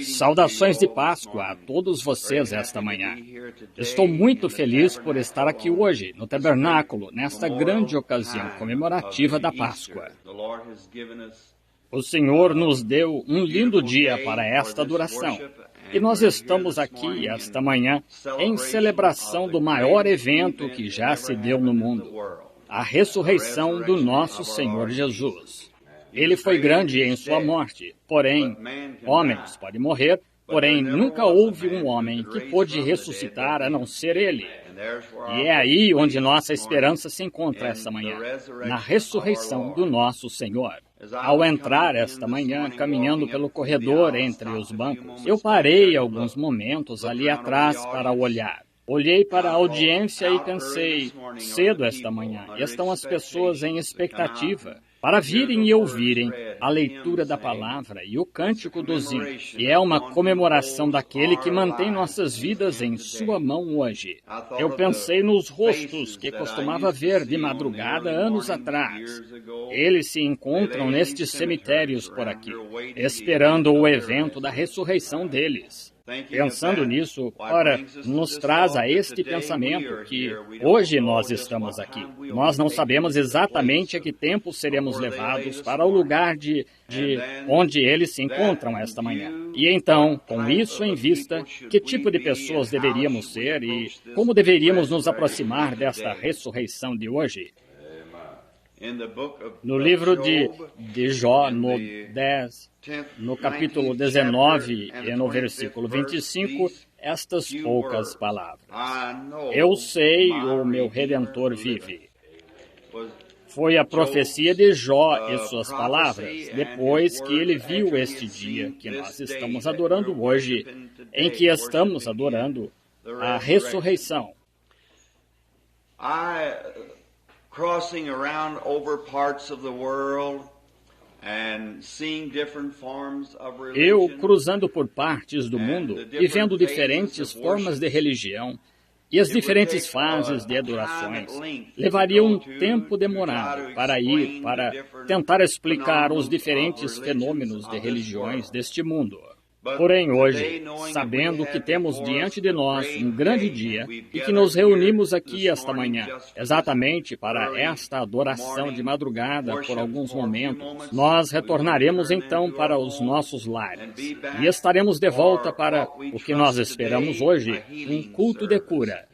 Saudações de Páscoa a todos vocês esta manhã. Estou muito feliz por estar aqui hoje, no tabernáculo, nesta grande ocasião comemorativa da Páscoa. O Senhor nos deu um lindo dia para esta adoração. E nós estamos aqui esta manhã em celebração do maior evento que já se deu no mundo, a ressurreição do nosso Senhor Jesus. Ele foi grande em sua morte, porém, homens podem morrer, porém nunca houve um homem que pôde ressuscitar a não ser ele. E é aí onde nossa esperança se encontra esta manhã, na ressurreição do nosso Senhor. Ao entrar esta manhã, caminhando pelo corredor entre os bancos, eu parei alguns momentos ali atrás para olhar. Olhei para a audiência e pensei, cedo esta manhã, estão as pessoas em expectativa para virem e ouvirem a leitura da palavra e o cântico dos hinos. E é uma comemoração daquele que mantém nossas vidas em sua mão hoje. Eu pensei nos rostos que costumava ver de madrugada anos atrás. Eles se encontram nestes cemitérios por aqui, esperando o evento da ressurreição deles. Pensando nisso, ora, nos traz a este pensamento que hoje nós estamos aqui. Nós não sabemos exatamente a que tempo seremos levados para o lugar de onde eles se encontram esta manhã. E então, com isso em vista, que tipo de pessoas deveríamos ser e como deveríamos nos aproximar desta ressurreição de hoje? No livro de Jó, no capítulo 19 e no versículo 25, estas poucas palavras. Eu sei, o meu Redentor vive. Foi a profecia de Jó e suas palavras, depois que ele viu este dia que nós estamos adorando hoje, em que estamos adorando a ressurreição. Crossing around over parts of the world and seeing different forms of religion. Eu cruzando por partes do mundo e vendo diferentes formas de religião e as diferentes fases de adorações, levaria um tempo demorado para tentar explicar os diferentes fenômenos de religiões deste mundo. Porém, hoje, sabendo que temos diante de nós um grande dia e que nos reunimos aqui esta manhã, exatamente para esta adoração de madrugada por alguns momentos, nós retornaremos então para os nossos lares e estaremos de volta para o que nós esperamos hoje, um culto de cura.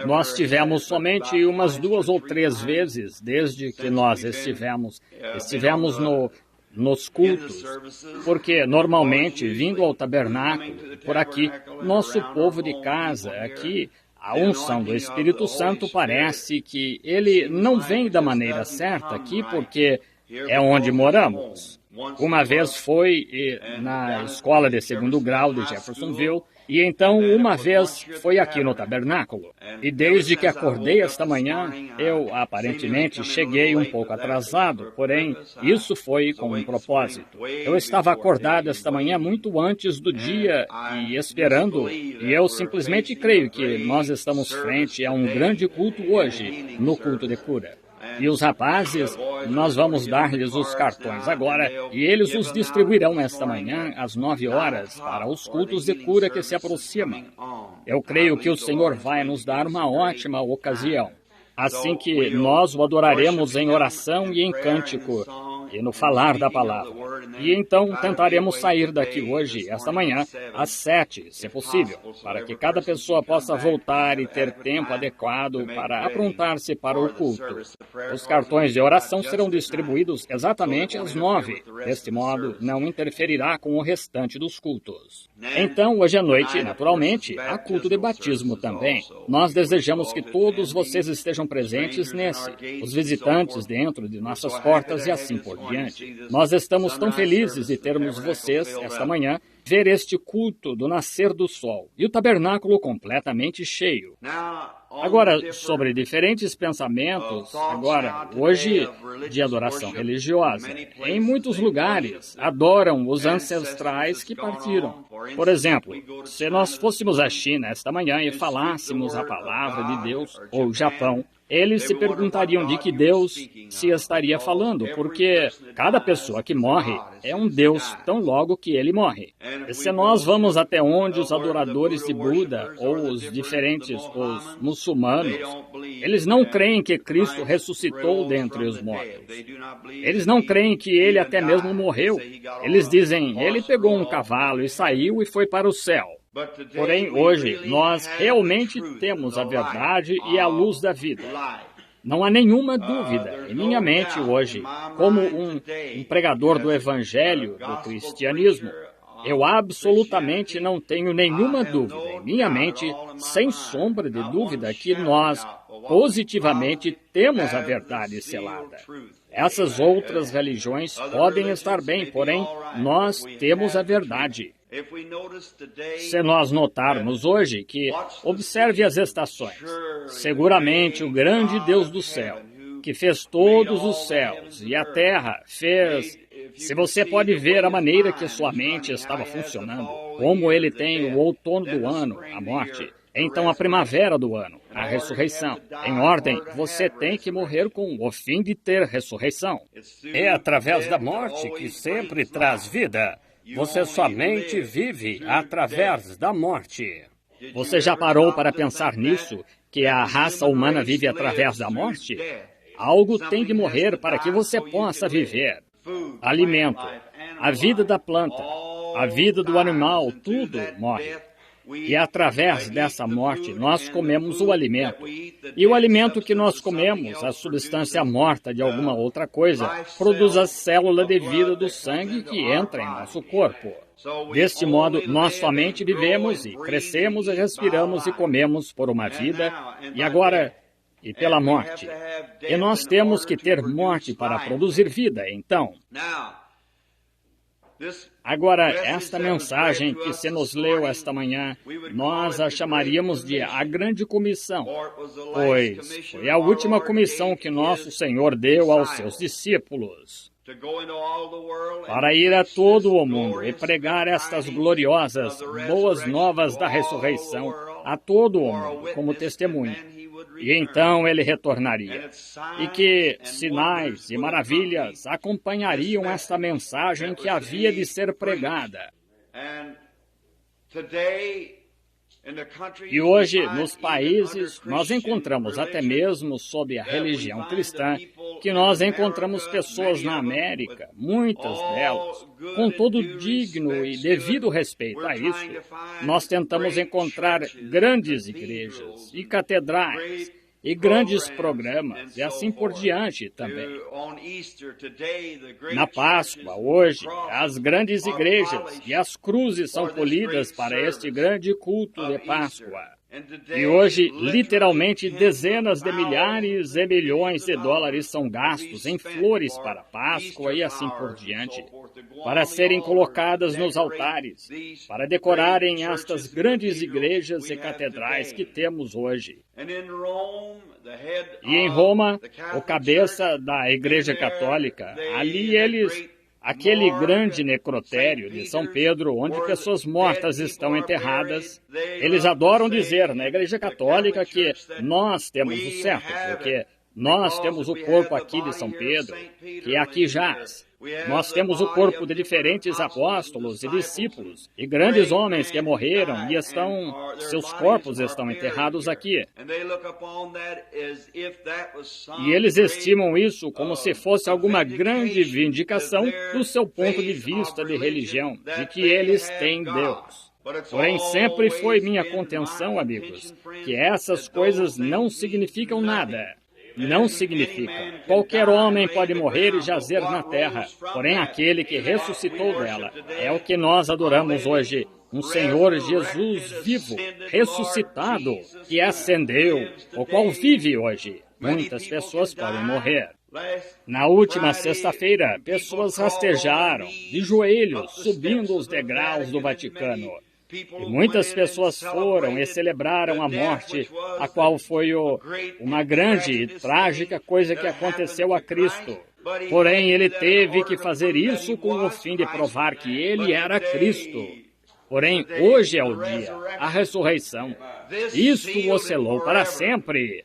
Nós tivemos somente umas 2 ou 3 vezes desde que nós estivemos nos cultos, porque normalmente, vindo ao tabernáculo, por aqui, nosso povo de casa, aqui, a unção do Espírito Santo parece que ele não vem da maneira certa aqui, porque é onde moramos. Uma vez foi na escola de 2º grau de Jeffersonville, e então uma vez foi aqui no tabernáculo. E desde que acordei esta manhã, eu aparentemente cheguei um pouco atrasado, porém isso foi com um propósito. Eu estava acordado esta manhã muito antes do dia e esperando, e eu simplesmente creio que nós estamos frente a um grande culto hoje, no culto de cura. E os rapazes, nós vamos dar-lhes os cartões agora, e eles os distribuirão esta manhã, às 9 horas, para os cultos de cura que se aproximam. Eu creio que o Senhor vai nos dar uma ótima ocasião. Assim que nós o adoraremos em oração e em cântico, e no falar da palavra. E então tentaremos sair daqui hoje, esta manhã, às 7, se possível, para que cada pessoa possa voltar e ter tempo adequado para aprontar-se para o culto. Os cartões de oração serão distribuídos exatamente às 9. Deste modo, não interferirá com o restante dos cultos. Então, hoje à noite, naturalmente, há culto de batismo também. Nós desejamos que todos vocês estejam presentes nesse, os visitantes dentro de nossas portas e assim por diante. Nós estamos tão felizes de termos vocês, esta manhã, ver este culto do nascer do sol e o tabernáculo completamente cheio. Agora, sobre diferentes pensamentos, hoje, de adoração religiosa, em muitos lugares, adoram os ancestrais que partiram. Por exemplo, se nós fôssemos à China esta manhã e falássemos a palavra de Deus, ou Japão, eles se perguntariam de que Deus se estaria falando, porque cada pessoa que morre é um Deus tão logo que ele morre. E se nós vamos até onde os adoradores de Buda, ou os muçulmanos, eles não creem que Cristo ressuscitou dentre os mortos. Eles não creem que ele até mesmo morreu. Eles dizem, ele pegou um cavalo e saiu e foi para o céu. Porém, hoje, nós realmente temos a verdade e a luz da vida. Não há nenhuma dúvida em minha mente hoje, como um pregador do Evangelho, do cristianismo, eu absolutamente não tenho nenhuma dúvida em minha mente, sem sombra de dúvida, que nós positivamente temos a verdade selada. Essas outras religiões podem estar bem, porém, nós temos a verdade. Se nós notarmos hoje que, observe as estações, seguramente o grande Deus do céu, que fez todos os céus e a terra, fez... Se você pode ver a maneira que sua mente estava funcionando, como ele tem o outono do ano, a morte, então a primavera do ano, a ressurreição. Em ordem, você tem que morrer com o fim de ter ressurreição. É através da morte que sempre traz vida. Você somente vive através da morte. Você já parou para pensar nisso, que a raça humana vive através da morte? Algo tem de morrer para que você possa viver. Alimento, a vida da planta, a vida do animal, tudo morre. E através dessa morte, nós comemos o alimento. E o alimento que nós comemos, a substância morta de alguma outra coisa, produz a célula de vida do sangue que entra em nosso corpo. Deste modo, nós somente vivemos e crescemos e respiramos e comemos por uma vida, e agora, e pela morte. E nós temos que ter morte para produzir vida, então. Agora, esta mensagem que se nos leu esta manhã, nós a chamaríamos de a Grande Comissão, pois foi a última comissão que nosso Senhor deu aos seus discípulos, para ir a todo o mundo e pregar estas gloriosas, boas novas da ressurreição a todo o mundo, como testemunho. E então ele retornaria. E que sinais e maravilhas acompanhariam esta mensagem que havia de ser pregada. E hoje, nos países, nós encontramos até mesmo sob a religião cristã, que nós encontramos pessoas na América, muitas delas, com todo digno e devido respeito a isso, nós tentamos encontrar grandes igrejas e catedrais, e grandes programas, e assim por diante também. Na Páscoa, hoje, as grandes igrejas e as cruzes são polidas para este grande culto de Páscoa. E hoje, literalmente, dezenas de milhares e milhões de dólares são gastos em flores para Páscoa e assim por diante, para serem colocadas nos altares, para decorarem estas grandes igrejas e catedrais que temos hoje. E em Roma, o cabeça da Igreja Católica, ali aquele grande necrotério de São Pedro, onde pessoas mortas estão enterradas, eles adoram dizer na Igreja Católica que nós temos o certo, porque nós temos o corpo aqui de São Pedro, que aqui jaz. Nós temos o corpo de diferentes apóstolos e discípulos, e grandes homens que morreram e seus corpos estão enterrados aqui. E eles estimam isso como se fosse alguma grande vindicação do seu ponto de vista de religião, de que eles têm Deus. Porém, sempre foi minha contenção, amigos, que essas coisas não significam nada. Não significa. Qualquer homem pode morrer e jazer na terra, porém aquele que ressuscitou dela é o que nós adoramos hoje, um Senhor Jesus vivo, ressuscitado, que ascendeu, o qual vive hoje. Muitas pessoas podem morrer. Na última sexta-feira, pessoas rastejaram, de joelhos, subindo os degraus do Vaticano. E muitas pessoas foram e celebraram a morte, a qual foi uma grande e trágica coisa que aconteceu a Cristo. Porém, ele teve que fazer isso com o fim de provar que ele era Cristo. Porém, hoje é o dia, a ressurreição. Isto o selou para sempre.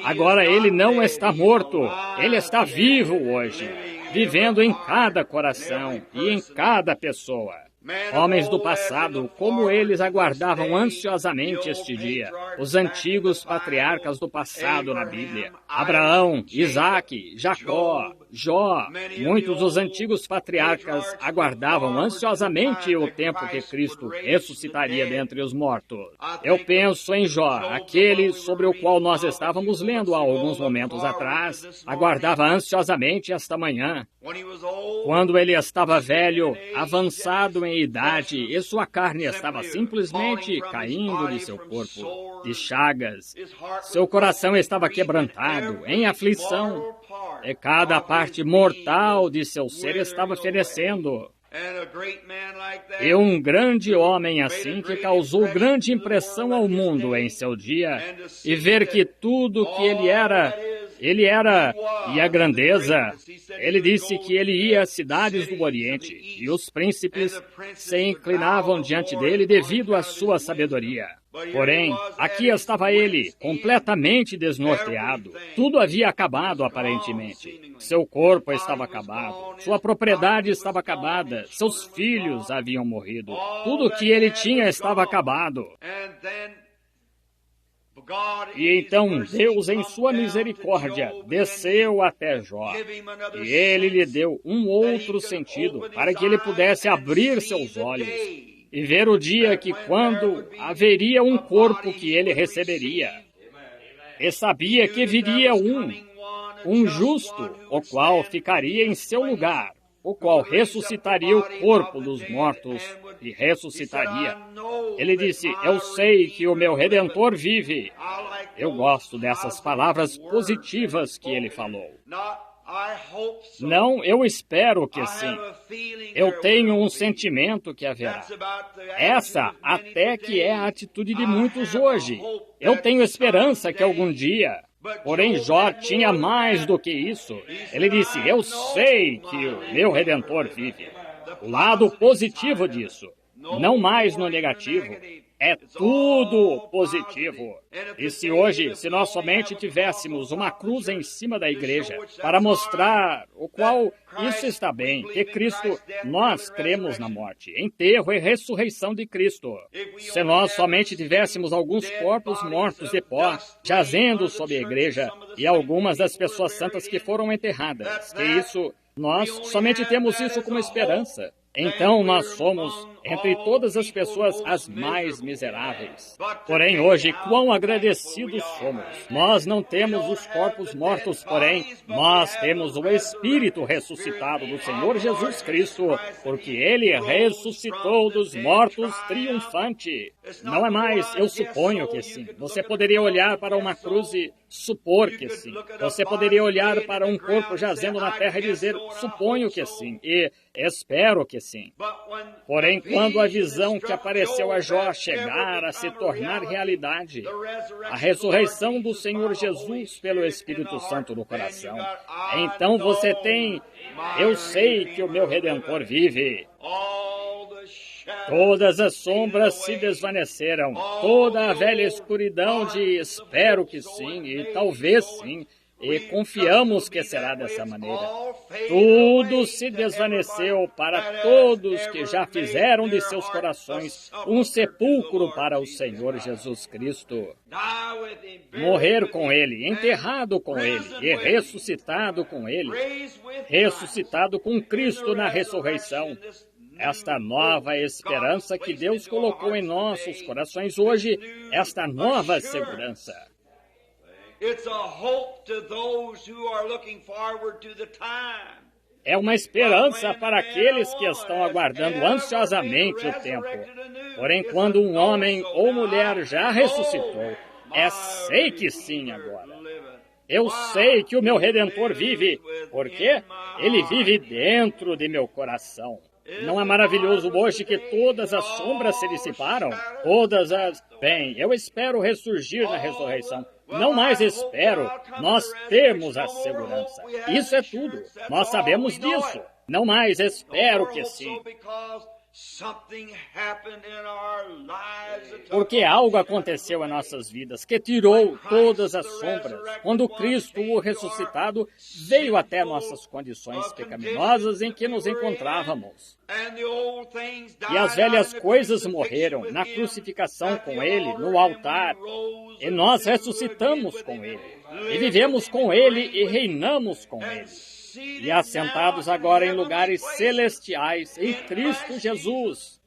Agora ele não está morto, ele está vivo hoje, vivendo em cada coração e em cada pessoa. Homens do passado, como eles aguardavam ansiosamente este dia. Os antigos patriarcas do passado na Bíblia. Abraão, Isaque, Jacó, Jó. Muitos dos antigos patriarcas aguardavam ansiosamente o tempo que Cristo ressuscitaria dentre os mortos. Eu penso em Jó, aquele sobre o qual nós estávamos lendo há alguns momentos atrás, aguardava ansiosamente esta manhã. Quando ele estava velho, avançado em idade, e sua carne estava simplesmente caindo de seu corpo, de chagas. Seu coração estava quebrantado, em aflição, e cada parte mortal de seu ser estava fenecendo. E um grande homem assim que causou grande impressão ao mundo em seu dia, e ver que tudo que ele era, e a grandeza. Ele disse que ele ia às cidades do Oriente, e os príncipes se inclinavam diante dele devido à sua sabedoria. Porém, aqui estava ele, completamente desnorteado. Tudo havia acabado, aparentemente. Seu corpo estava acabado, sua propriedade estava acabada, seus filhos haviam morrido. Tudo o que ele tinha estava acabado. E então Deus, em sua misericórdia, desceu até Jó, e ele lhe deu um outro sentido, para que ele pudesse abrir seus olhos e ver o dia quando haveria um corpo que ele receberia. E sabia que viria um justo, o qual ficaria em seu lugar, o qual ressuscitaria o corpo dos mortos e ressuscitaria. Ele disse, eu sei que o meu Redentor vive. Eu gosto dessas palavras positivas que ele falou. Não, eu espero que sim. Eu tenho um sentimento que haverá. Essa até que é a atitude de muitos hoje. Eu tenho esperança que algum dia... Porém, Jó tinha mais do que isso. Ele disse, eu sei que o meu Redentor vive. O lado positivo disso, não mais no negativo. É tudo positivo. E se hoje, se nós somente tivéssemos uma cruz em cima da igreja para mostrar o qual isso está bem, que Cristo, nós cremos na morte, enterro e ressurreição de Cristo. Se nós somente tivéssemos alguns corpos mortos de pó, jazendo sobre a igreja, e algumas das pessoas santas que foram enterradas, que isso, nós somente temos isso como esperança. Então nós somos, entre todas as pessoas, as mais miseráveis. Porém, hoje, quão agradecidos somos. Nós não temos os corpos mortos, porém, nós temos o Espírito ressuscitado do Senhor Jesus Cristo, porque Ele ressuscitou dos mortos triunfante. Não é mais, eu suponho que sim. Você poderia olhar para uma cruz e supor que sim. Você poderia olhar para um corpo jazendo na terra e dizer, suponho que sim. E espero que sim. Porém, quando a visão que apareceu a Jó chegar a se tornar realidade, a ressurreição do Senhor Jesus pelo Espírito Santo no coração, então você tem, eu sei que o meu Redentor vive. Todas as sombras se desvaneceram, toda a velha escuridão de espero que sim, e talvez sim, e confiamos que será dessa maneira. Tudo se desvaneceu para todos que já fizeram de seus corações um sepulcro para o Senhor Jesus Cristo. Morrer com Ele, enterrado com Ele e ressuscitado com Ele, ressuscitado com Cristo na ressurreição. Esta nova esperança que Deus colocou em nossos corações hoje, esta nova segurança. É uma esperança para aqueles que estão aguardando ansiosamente o tempo. Porém, quando um homem ou mulher já ressuscitou, sei que sim agora. Eu sei que o meu Redentor vive, porque Ele vive dentro de meu coração. Não é maravilhoso hoje que todas as sombras se dissiparam? Bem, eu espero ressurgir na ressurreição. Não mais espero, nós temos a segurança. Isso é tudo. Nós sabemos disso. Não mais espero que sim. Porque algo aconteceu em nossas vidas que tirou todas as sombras. Quando Cristo, o ressuscitado, veio até nossas condições pecaminosas em que nos encontrávamos. E as velhas coisas morreram na crucificação com Ele, no altar. E nós ressuscitamos com Ele. E vivemos com Ele e reinamos com Ele. E assentados agora em lugares celestiais em Cristo Jesus.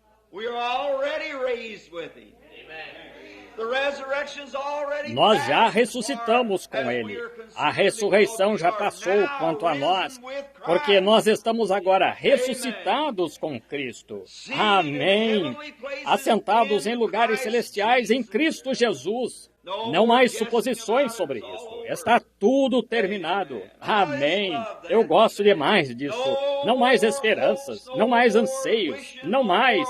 Nós já ressuscitamos com Ele. A ressurreição já passou quanto a nós, porque nós estamos agora ressuscitados com Cristo. Amém. Assentados em lugares celestiais em Cristo Jesus. Não mais suposições sobre isso. Está tudo terminado. Amém. Eu gosto demais disso. Não mais esperanças, não mais anseios, não mais.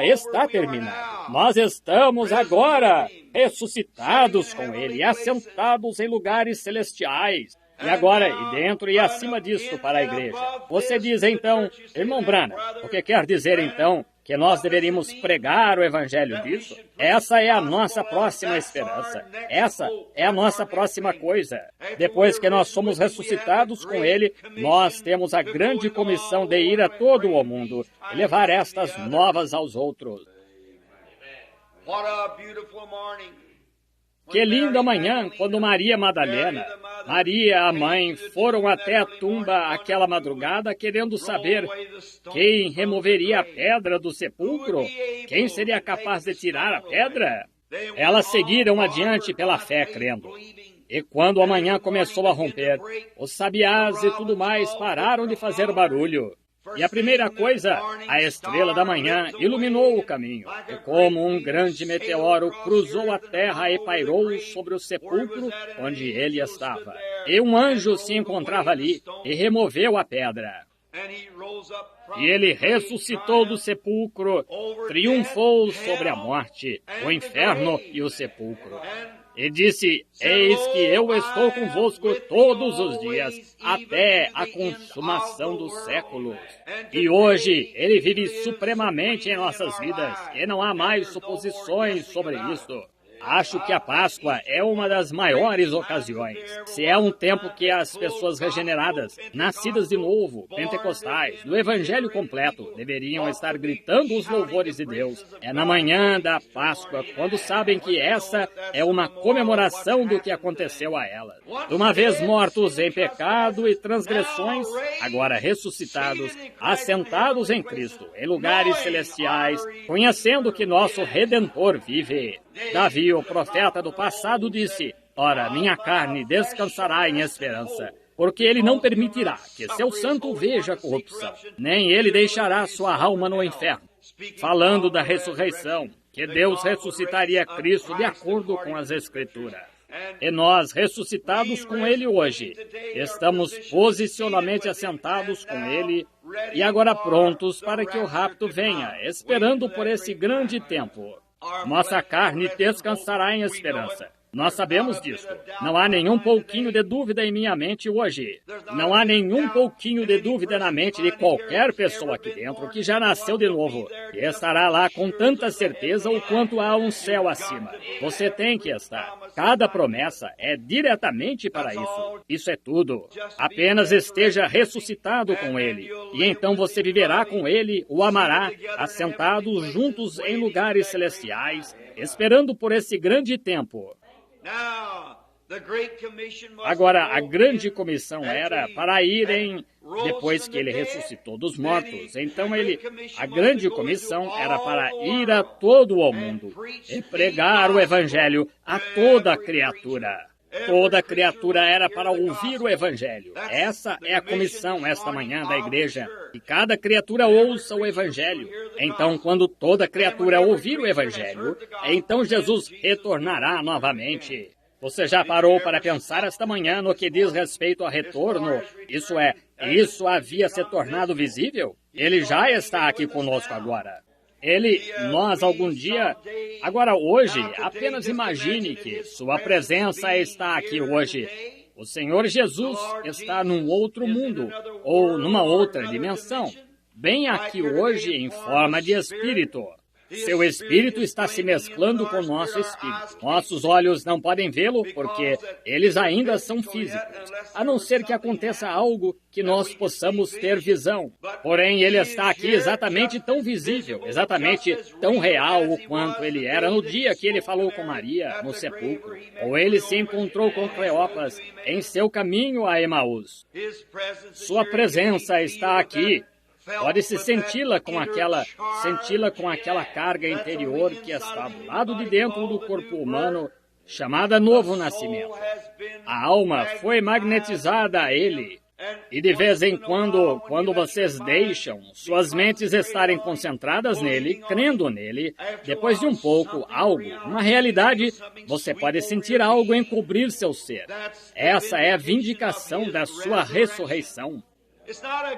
Está terminado. Nós estamos agora ressuscitados com Ele, assentados em lugares celestiais. E agora, e dentro e acima disto para a igreja. Você diz então, irmão Branham, o que quer dizer então que nós deveríamos pregar o evangelho disso? Essa é a nossa próxima esperança. Essa é a nossa próxima coisa. Depois que nós somos ressuscitados com Ele, nós temos a grande comissão de ir a todo o mundo e levar estas novas aos outros. Que linda manhã, quando Maria Madalena, Maria, a mãe, foram até a tumba aquela madrugada querendo saber quem removeria a pedra do sepulcro, quem seria capaz de tirar a pedra. Elas seguiram adiante pela fé, crendo. E quando a manhã começou a romper, os sabiás e tudo mais pararam de fazer barulho. E a primeira coisa, a estrela da manhã iluminou o caminho, e como um grande meteoro cruzou a terra e pairou sobre o sepulcro onde ele estava. E um anjo se encontrava ali e removeu a pedra. E ele ressuscitou do sepulcro, triunfou sobre a morte, o inferno e o sepulcro. E disse, eis que eu estou convosco todos os dias, até a consumação dos séculos. E hoje, Ele vive supremamente em nossas vidas, e não há mais suposições sobre isso. Acho que a Páscoa é uma das maiores ocasiões. Se é um tempo que as pessoas regeneradas, nascidas de novo, pentecostais, do Evangelho completo, deveriam estar gritando os louvores de Deus, é na manhã da Páscoa, quando sabem que essa é uma comemoração do que aconteceu a elas. Uma vez mortos em pecado e transgressões, agora ressuscitados, assentados em Cristo, em lugares celestiais, conhecendo que nosso Redentor vive. Davi, o profeta do passado, disse, ora, minha carne descansará em esperança, porque ele não permitirá que seu santo veja a corrupção, nem ele deixará sua alma no inferno. Falando da ressurreição, que Deus ressuscitaria Cristo de acordo com as Escrituras. E nós, ressuscitados com Ele hoje, estamos posicionalmente assentados com Ele e agora prontos para que o rapto venha, esperando por esse grande tempo. Nossa carne descansará em esperança. Nós sabemos disso. Não há nenhum pouquinho de dúvida em minha mente hoje. Não há nenhum pouquinho de dúvida na mente de qualquer pessoa aqui dentro que já nasceu de novo e estará lá com tanta certeza o quanto há um céu acima. Você tem que estar. Cada promessa é diretamente para isso. Isso é tudo. Apenas esteja ressuscitado com Ele. E então você viverá com Ele, o amará, assentados juntos em lugares celestiais, esperando por esse grande tempo. Agora, a grande comissão era para irem, depois que ele ressuscitou dos mortos. Então, a grande comissão era para ir a todo o mundo e pregar o Evangelho a toda criatura. Toda criatura era para ouvir o Evangelho. Essa é a comissão esta manhã da igreja. E cada criatura ouça o Evangelho. Então, quando toda criatura ouvir o Evangelho, então Jesus retornará novamente. Você já parou para pensar esta manhã no que diz respeito ao retorno? Isso havia se tornado visível? Ele já está aqui conosco agora. Nós algum dia... Agora, hoje, apenas imagine que sua presença está aqui hoje. O Senhor Jesus está num outro mundo, ou numa outra dimensão. bem aqui hoje em forma de espírito. Seu espírito está se mesclando com o nosso espírito. Nossos olhos não podem vê-lo porque eles ainda são físicos, a não ser que aconteça algo que nós possamos ter visão. Porém, ele está aqui exatamente tão visível, exatamente tão real quanto ele era no dia que ele falou com Maria no sepulcro, ou ele se encontrou com Cleopas em seu caminho a Emaús. Sua presença está aqui. Pode-se senti-la com aquela carga interior que está do lado de dentro do corpo humano, chamada novo nascimento. A alma foi magnetizada a ele. E de vez em quando vocês deixam suas mentes estarem concentradas nele, crendo nele, depois de um pouco, uma realidade, você pode sentir algo encobrir seu ser. Essa é a vindicação da sua ressurreição.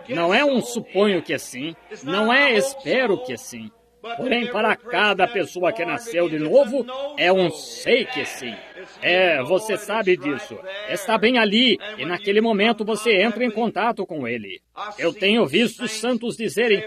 Não é um suponho que sim, não é espero que sim. Porém, para cada pessoa que nasceu de novo, é um sei que sim. Você sabe disso. Está bem ali, e naquele momento você entra em contato com ele. Eu tenho visto santos dizerem,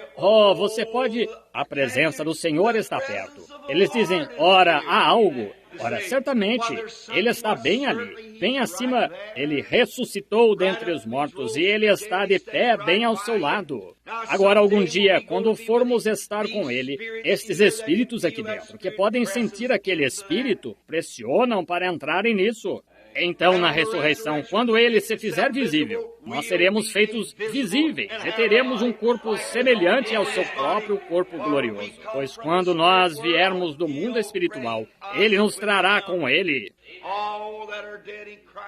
você pode... A presença do Senhor está perto. Eles dizem, ora, há algo. Ora, certamente, ele está bem ali, bem acima. Ele ressuscitou dentre os mortos e ele está de pé bem ao seu lado. Agora, algum dia, quando formos estar com ele, estes espíritos aqui dentro, que podem sentir aquele espírito, pressionam para entrarem nisso. Então, na ressurreição, quando ele se fizer visível, nós seremos feitos visíveis e teremos um corpo semelhante ao seu próprio corpo glorioso. Pois quando nós viermos do mundo espiritual, ele nos trará com ele.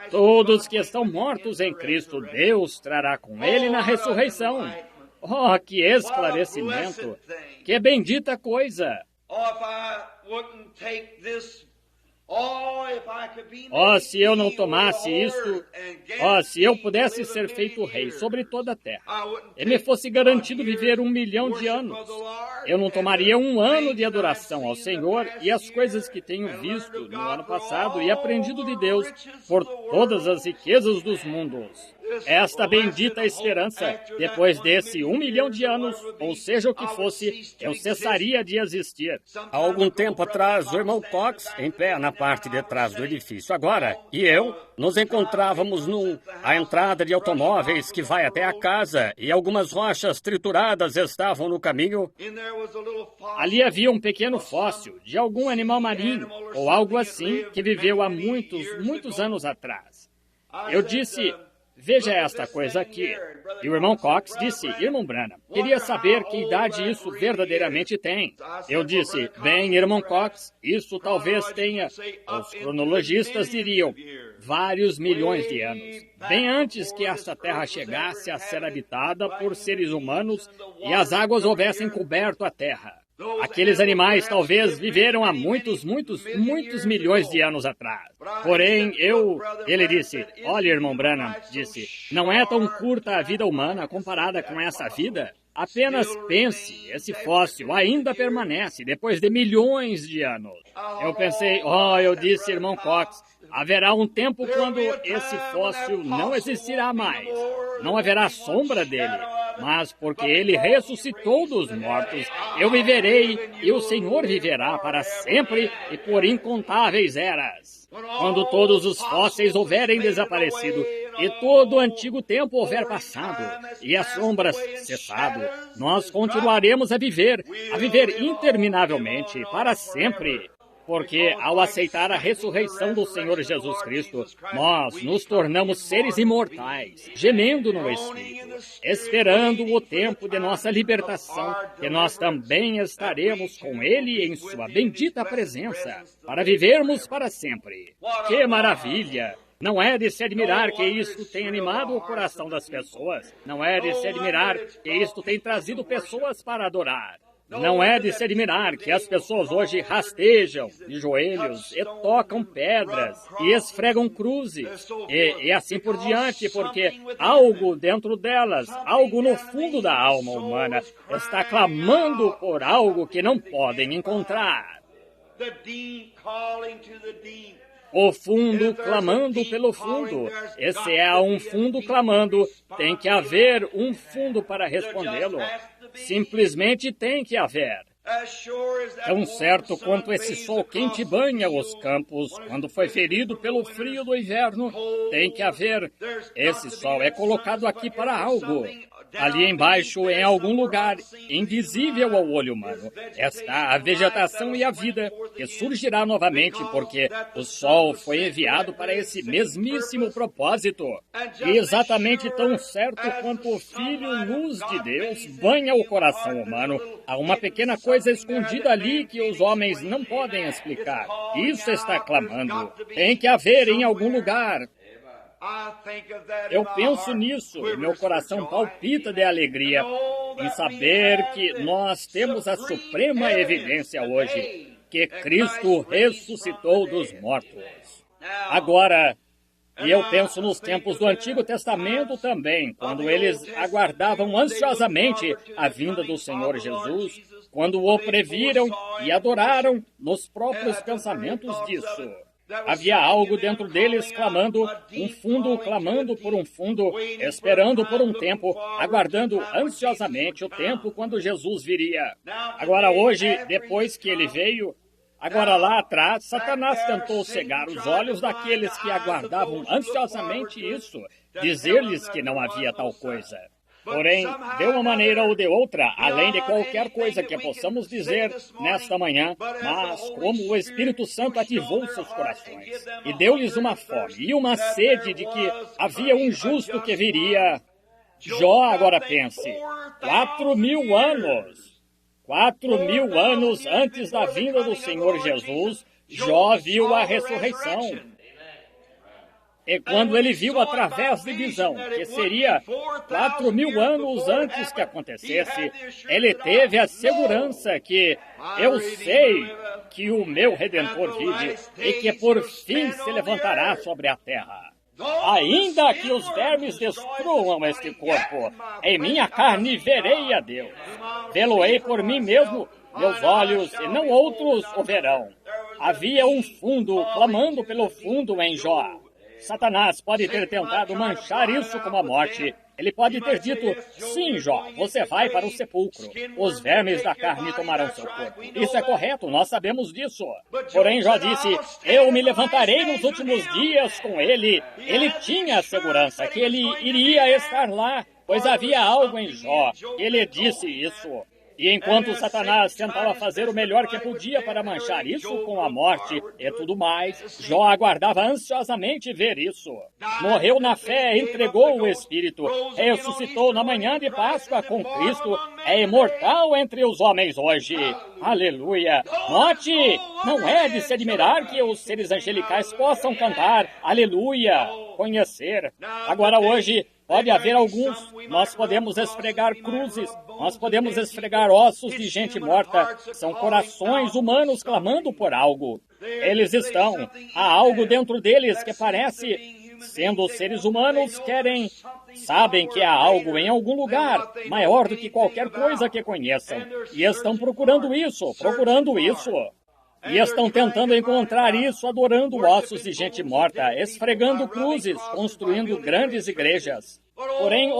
Todos que estão mortos em Cristo, Deus trará com ele na ressurreição. Oh, que esclarecimento! Que bendita coisa! Se eu não tomasse isto, se eu pudesse ser feito rei sobre toda a terra, e me fosse garantido viver 1 milhão de anos, eu não tomaria 1 ano de adoração ao Senhor e as coisas que tenho visto no ano passado e aprendido de Deus por todas as riquezas dos mundos. Esta bendita esperança, depois desse 1 milhão de anos, ou seja o que fosse, eu cessaria de existir. Há algum tempo atrás, o irmão Cox, em pé na parte de trás do edifício agora, e eu, nos encontrávamos à entrada de automóveis que vai até a casa, e algumas rochas trituradas estavam no caminho. Ali havia um pequeno fóssil de algum animal marinho, ou algo assim, que viveu há muitos anos atrás. Eu disse... Veja esta coisa aqui. E o irmão Cox disse, irmão Branham, queria saber que idade isso verdadeiramente tem. Eu disse, bem, irmão Cox, isso talvez tenha, os cronologistas diriam, vários milhões de anos. Bem antes que esta terra chegasse a ser habitada por seres humanos e as águas houvessem coberto a terra. Aqueles animais talvez viveram há muitos milhões de anos atrás. Porém, ele disse, olha, irmão Branham, disse, não é tão curta a vida humana comparada com essa vida? Apenas pense, esse fóssil ainda permanece depois de milhões de anos. Eu pensei, eu disse, irmão Cox, haverá um tempo quando esse fóssil não existirá mais. Não haverá sombra dele. Mas porque ele ressuscitou dos mortos, eu viverei e o Senhor viverá para sempre e por incontáveis eras. Quando todos os fósseis houverem desaparecido e todo o antigo tempo houver passado e as sombras cessado, nós continuaremos a viver interminavelmente para sempre. Porque, ao aceitar a ressurreição do Senhor Jesus Cristo, nós nos tornamos seres imortais, gemendo no Espírito, esperando o tempo de nossa libertação, que nós também estaremos com Ele em Sua bendita presença, para vivermos para sempre. Que maravilha! Não é de se admirar que isto tem animado o coração das pessoas. Não é de se admirar que isto tem trazido pessoas para adorar. Não é de se admirar que as pessoas hoje rastejam de joelhos e tocam pedras e esfregam cruzes e assim por diante, porque algo dentro delas, algo no fundo da alma humana, está clamando por algo que não podem encontrar. O fundo clamando pelo fundo. E se há um fundo clamando, tem que haver um fundo para respondê-lo. Simplesmente tem que haver. Tão certo quanto esse sol quente banha os campos quando foi ferido pelo frio do inverno, tem que haver. Esse sol é colocado aqui para algo. Ali embaixo, em algum lugar, invisível ao olho humano, está a vegetação e a vida, que surgirá novamente, porque o sol foi enviado para esse mesmíssimo propósito. E exatamente tão certo quanto o Filho luz de Deus banha o coração humano, há uma pequena coisa escondida ali que os homens não podem explicar. Isso está clamando. Tem que haver em algum lugar. Eu penso nisso e meu coração palpita de alegria em saber que nós temos a suprema evidência hoje que Cristo ressuscitou dos mortos. Agora, e eu penso nos tempos do Antigo Testamento também, quando eles aguardavam ansiosamente a vinda do Senhor Jesus, quando o previram e adoraram nos próprios pensamentos disso. Havia algo dentro deles clamando, um fundo clamando por um fundo, esperando por um tempo, aguardando ansiosamente o tempo quando Jesus viria. Agora hoje, depois que ele veio, agora lá atrás, Satanás tentou cegar os olhos daqueles que aguardavam ansiosamente isso, dizer-lhes que não havia tal coisa. Porém, de uma maneira ou de outra, além de qualquer coisa que possamos dizer nesta manhã, mas como o Espírito Santo ativou seus corações e deu-lhes uma fome e uma sede de que havia um justo que viria. Jó, agora pense, 4.000 anos. 4.000 anos antes da vinda do Senhor Jesus, Jó viu a ressurreição. E quando ele viu através de visão, que seria 4.000 anos antes que acontecesse, ele teve a segurança que eu sei que o meu Redentor vive e que por fim se levantará sobre a terra. Ainda que os vermes destruam este corpo, em minha carne verei a Deus. Vê-lo-ei por mim mesmo, meus olhos e não outros o verão. Havia um fundo clamando pelo fundo em Jó. Satanás pode ter tentado manchar isso com a morte. Ele pode ter dito, sim, Jó, você vai para o sepulcro. Os vermes da carne tomarão seu corpo. Isso é correto, nós sabemos disso. Porém, Jó disse, eu me levantarei nos últimos dias com ele. Ele tinha a segurança que ele iria estar lá, pois havia algo em Jó. Ele disse isso. E enquanto Satanás tentava fazer o melhor que podia para manchar isso com a morte e tudo mais, Jó aguardava ansiosamente ver isso. Morreu na fé, entregou o Espírito, ressuscitou na manhã de Páscoa com Cristo, é imortal entre os homens hoje. Aleluia! Note, não é de se admirar que os seres angelicais possam cantar Aleluia, conhecer. Agora hoje, pode haver alguns, nós podemos esfregar cruzes, nós podemos esfregar ossos de gente morta. São corações humanos clamando por algo. Eles estão, há algo dentro deles que parece, sendo seres humanos, sabem que há algo em algum lugar, maior do que qualquer coisa que conheçam. E estão procurando isso. E estão tentando encontrar isso adorando ossos de gente morta, esfregando cruzes, construindo grandes igrejas. Porém,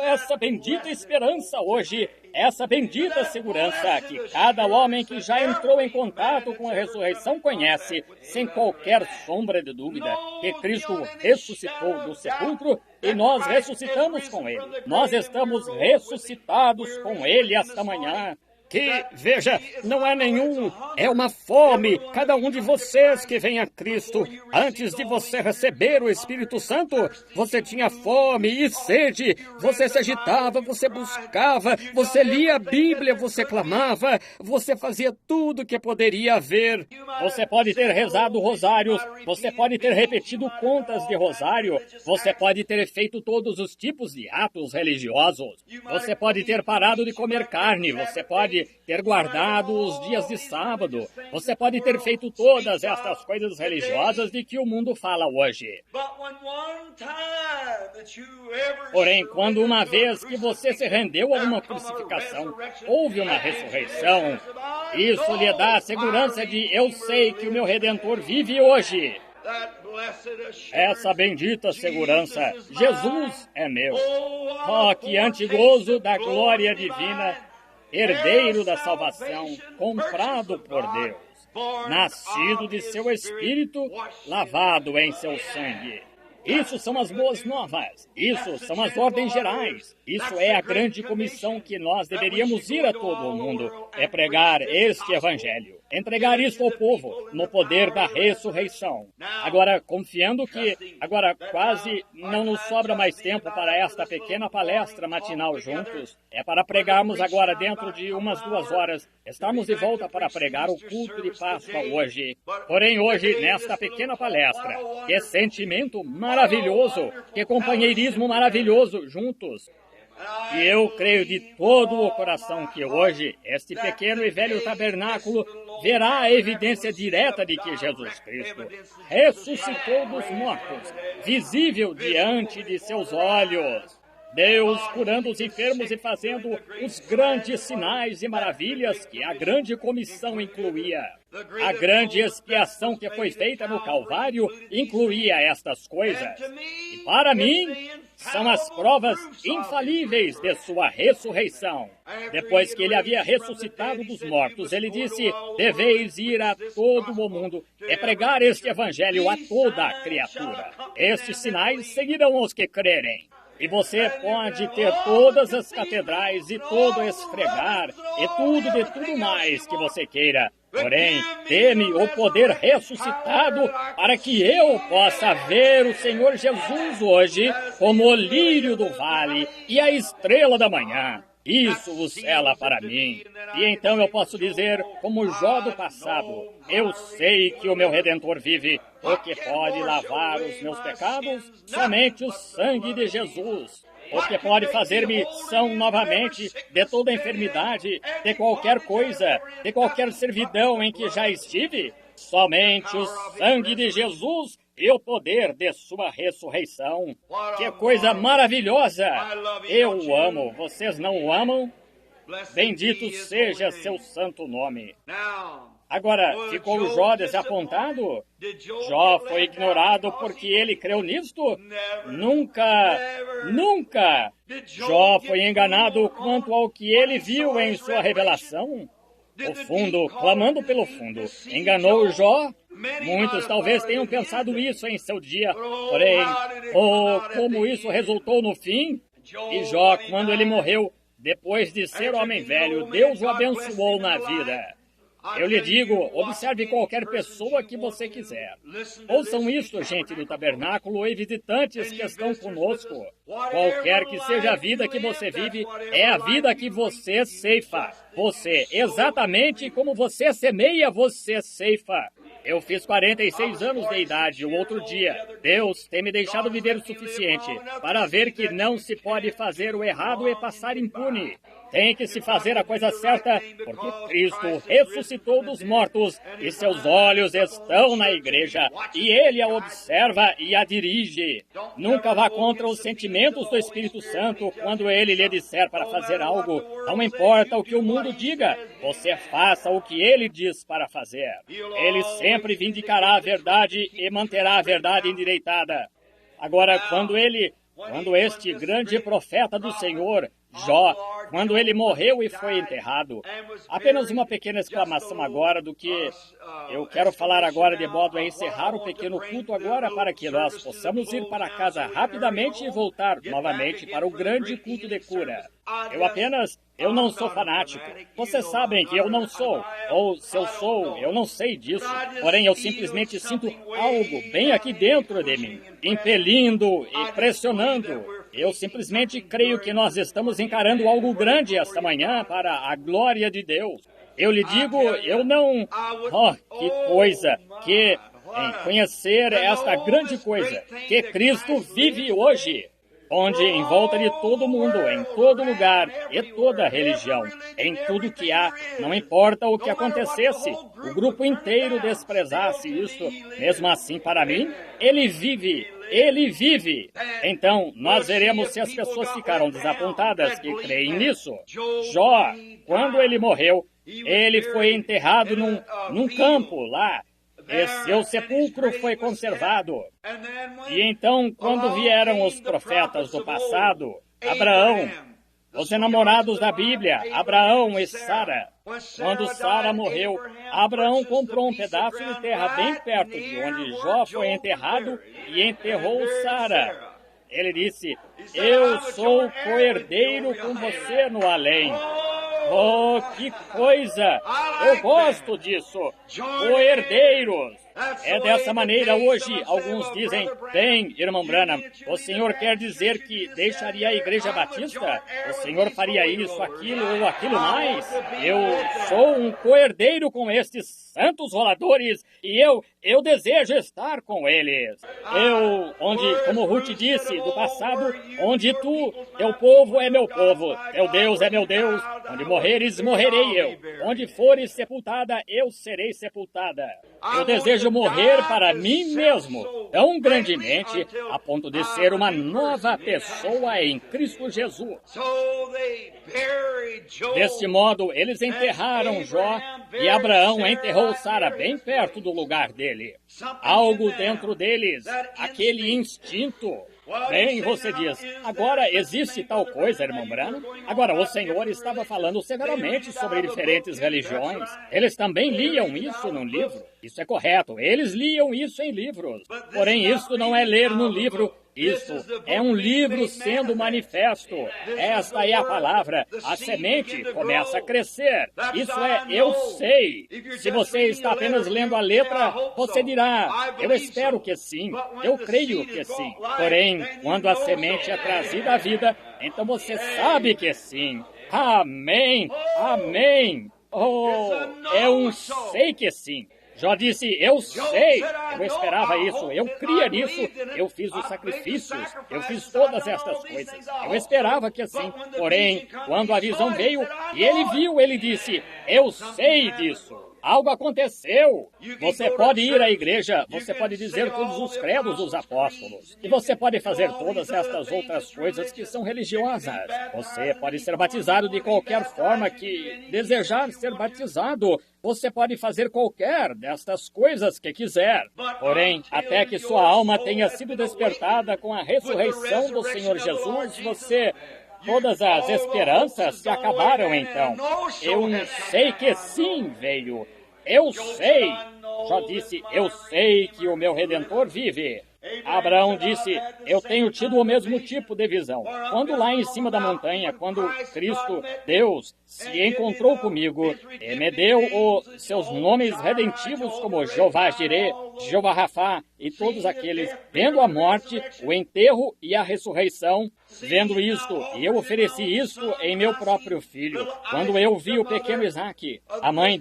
essa bendita esperança hoje, essa bendita segurança que cada homem que já entrou em contato com a ressurreição conhece, sem qualquer sombra de dúvida, que Cristo ressuscitou do sepulcro e nós ressuscitamos com Ele. Nós estamos ressuscitados com Ele esta manhã. Que, veja, não é é uma fome. Cada um de vocês que vem a Cristo, antes de você receber o Espírito Santo, você tinha fome e sede, você se agitava, você buscava, você lia a Bíblia, você clamava, você fazia tudo que poderia haver. Você pode ter rezado rosários, você pode ter repetido contas de rosário, você pode ter feito todos os tipos de atos religiosos, você pode ter parado de comer carne, você pode ter guardado os dias de sábado. Você pode ter feito todas estas coisas religiosas de que o mundo fala hoje. Porém, quando uma vez que você se rendeu a uma crucificação, houve uma ressurreição, isso lhe dá a segurança de eu sei que o meu Redentor vive hoje. Essa bendita segurança, Jesus é meu. Oh, que antigozo da glória divina, herdeiro da salvação, comprado por Deus, nascido de seu Espírito, lavado em seu sangue. Isso são as boas novas. Isso são as ordens gerais. Isso é a grande comissão que nós deveríamos ir a todo o mundo. É pregar este evangelho. Entregar isso ao povo, no poder da ressurreição. Agora, confiando que agora quase não nos sobra mais tempo para esta pequena palestra matinal juntos, é para pregarmos agora dentro de umas 2 horas. Estamos de volta para pregar o culto de Páscoa hoje. Porém, hoje, nesta pequena palestra, que sentimento maravilhoso, que companheirismo maravilhoso juntos. E eu creio de todo o coração que hoje este pequeno e velho tabernáculo verá a evidência direta de que Jesus Cristo ressuscitou dos mortos, visível diante de seus olhos. Deus curando os enfermos e fazendo os grandes sinais e maravilhas que a grande comissão incluía. A grande expiação que foi feita no Calvário incluía estas coisas. E para mim, são as provas infalíveis de sua ressurreição. Depois que ele havia ressuscitado dos mortos, ele disse: deveis ir a todo o mundo e pregar este evangelho a toda a criatura. Estes sinais seguirão os que crerem. E você pode ter todas as catedrais e todo esfregar e tudo de tudo mais que você queira. Porém, dê-me o poder ressuscitado para que eu possa ver o Senhor Jesus hoje como o lírio do vale e a estrela da manhã. Isso o sela para mim. E então eu posso dizer, como Jó do passado, eu sei que o meu Redentor vive, o que pode lavar os meus pecados, somente o sangue de Jesus. O que pode fazer-me são novamente de toda enfermidade, de qualquer coisa, de qualquer servidão em que já estive, somente o sangue de Jesus e o poder de sua ressurreição. Que coisa maravilhosa! Eu o amo. Vocês não o amam? Bendito seja seu santo nome. Agora, ficou Jó desapontado? Jó foi ignorado porque ele creu nisto? Nunca, nunca! Jó foi enganado quanto ao que ele viu em sua revelação? O fundo, clamando pelo fundo, enganou Jó? Muitos talvez tenham pensado isso em seu dia, porém, como isso resultou no fim? E Jó, quando ele morreu, depois de ser homem velho, Deus o abençoou na vida. Eu lhe digo, observe qualquer pessoa que você quiser. Ouçam isto, gente do tabernáculo e visitantes que estão conosco. Qualquer que seja a vida que você vive, é a vida que você ceifa. Você, exatamente como você semeia, você ceifa. Eu fiz 46 anos de idade o outro dia. Deus tem me deixado viver o suficiente para ver que não se pode fazer o errado e passar impune. Tem que se fazer a coisa certa, porque Cristo ressuscitou dos mortos e seus olhos estão na igreja e Ele a observa e a dirige. Nunca vá contra os sentimentos do Espírito Santo quando Ele lhe disser para fazer algo. Não importa o que o mundo diga, você faça o que Ele diz para fazer. Ele sempre vindicará a verdade e manterá a verdade endireitada. Agora, quando este grande profeta do Senhor, Jó, quando ele morreu e foi enterrado. Apenas uma pequena exclamação agora do que eu quero falar agora de modo a encerrar o pequeno culto agora para que nós possamos ir para casa rapidamente e voltar novamente para o grande culto de cura. Eu não sou fanático. Vocês sabem que eu não sou. Ou se eu sou, eu não sei disso. Porém, eu simplesmente sinto algo bem aqui dentro de mim, impelindo e pressionando. Eu simplesmente creio que nós estamos encarando algo grande esta manhã para a glória de Deus. Eu lhe digo, eu não... Oh, que coisa! Que em conhecer esta grande coisa, que Cristo vive hoje, onde em volta de todo mundo, em todo lugar e toda religião, em tudo que há, não importa o que acontecesse, o grupo inteiro desprezasse isso, mesmo assim para mim, Ele vive. Ele vive. Então, nós veremos se as pessoas ficaram desapontadas que creem nisso. Jó, quando ele morreu, ele foi enterrado num campo lá. e seu sepulcro foi conservado. E então, quando vieram os profetas do passado, Abraão, os enamorados da Bíblia, Abraão e Sara. Quando Sara morreu, Abraão comprou um pedaço de terra bem perto de onde Jó foi enterrado e enterrou Sara. Ele disse, eu sou co-herdeiro com você no além. Oh, que coisa! Eu gosto disso! Co-herdeiros! É dessa maneira hoje, alguns dizem, bem, irmão Branham, o senhor quer dizer que deixaria a igreja batista? O senhor faria isso, aquilo ou aquilo mais? Eu sou um co-herdeiro com estes santos roladores e eu desejo estar com eles. Como Ruth disse, do passado, onde teu povo é meu povo, teu Deus é meu Deus, onde morreres, morrerei eu. Onde fores sepultada, eu serei sepultada. Eu desejo morrer para mim mesmo, tão grandemente, a ponto de ser uma nova pessoa em Cristo Jesus. Deste modo, eles enterraram Jó e Abraão enterrou Sara bem perto do lugar dele. Algo dentro deles, aquele instinto. Bem, você diz, agora existe tal coisa, irmão Branham? Agora, o Senhor estava falando severamente sobre diferentes religiões. Eles também liam isso num livro. Isso é correto, eles liam isso em livros. Porém, isso não é ler num livro. Isso é um livro sendo manifesto. Esta é a palavra. A semente começa a crescer. Isso é, eu sei. Se você está apenas lendo a letra, você dirá, eu espero que sim. Eu creio que sim. Porém, quando a semente é trazida à vida, então você sabe que sim. Amém. Amém. Oh, é um sei que sim. Jó disse, eu sei, eu esperava isso, eu cria nisso, eu fiz os sacrifícios, eu fiz todas estas coisas. Eu esperava que assim, porém, quando a visão veio e ele viu, ele disse, eu sei disso. Algo aconteceu. Você pode ir à igreja, você pode dizer todos os credos dos apóstolos, e você pode fazer todas estas outras coisas que são religiosas. Você pode ser batizado de qualquer forma que desejar ser batizado. Você pode fazer qualquer destas coisas que quiser. Porém, até que sua alma tenha sido despertada com a ressurreição do Senhor Jesus, todas as esperanças se acabaram então. Eu sei que sim veio. Eu sei. Jó disse, eu sei que o meu Redentor vive. Abraão disse, eu tenho tido o mesmo tipo de visão. Quando lá em cima da montanha, quando Cristo, Deus, se encontrou comigo e me deu os seus nomes redentivos como Jeová Jireh, Jeová Rafá e todos aqueles, vendo a morte, o enterro e a ressurreição, vendo isto, e eu ofereci isto em meu próprio filho. Quando eu vi o pequeno Isaque, a mãe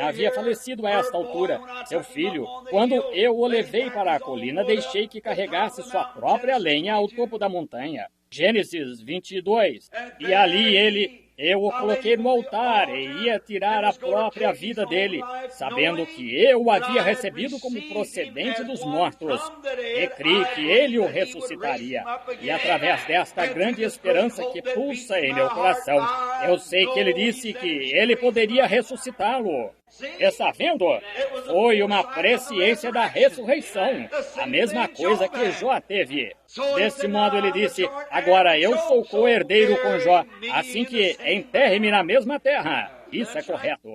havia falecido a esta altura, seu filho. Quando eu o levei para a colina, deixei que carregasse sua própria lenha ao topo da montanha. Gênesis 22. E ali eu o coloquei no altar e ia tirar a própria vida dele, sabendo que eu o havia recebido como procedente dos mortos, e criei que ele o ressuscitaria. E através desta grande esperança que pulsa em meu coração, eu sei que ele disse que ele poderia ressuscitá-lo. Está vendo? Foi uma presciência da ressurreição, a mesma coisa que Jó teve. Desse modo ele disse, agora eu sou co-herdeiro com Jó, assim que enterre-me na mesma terra. Isso é correto.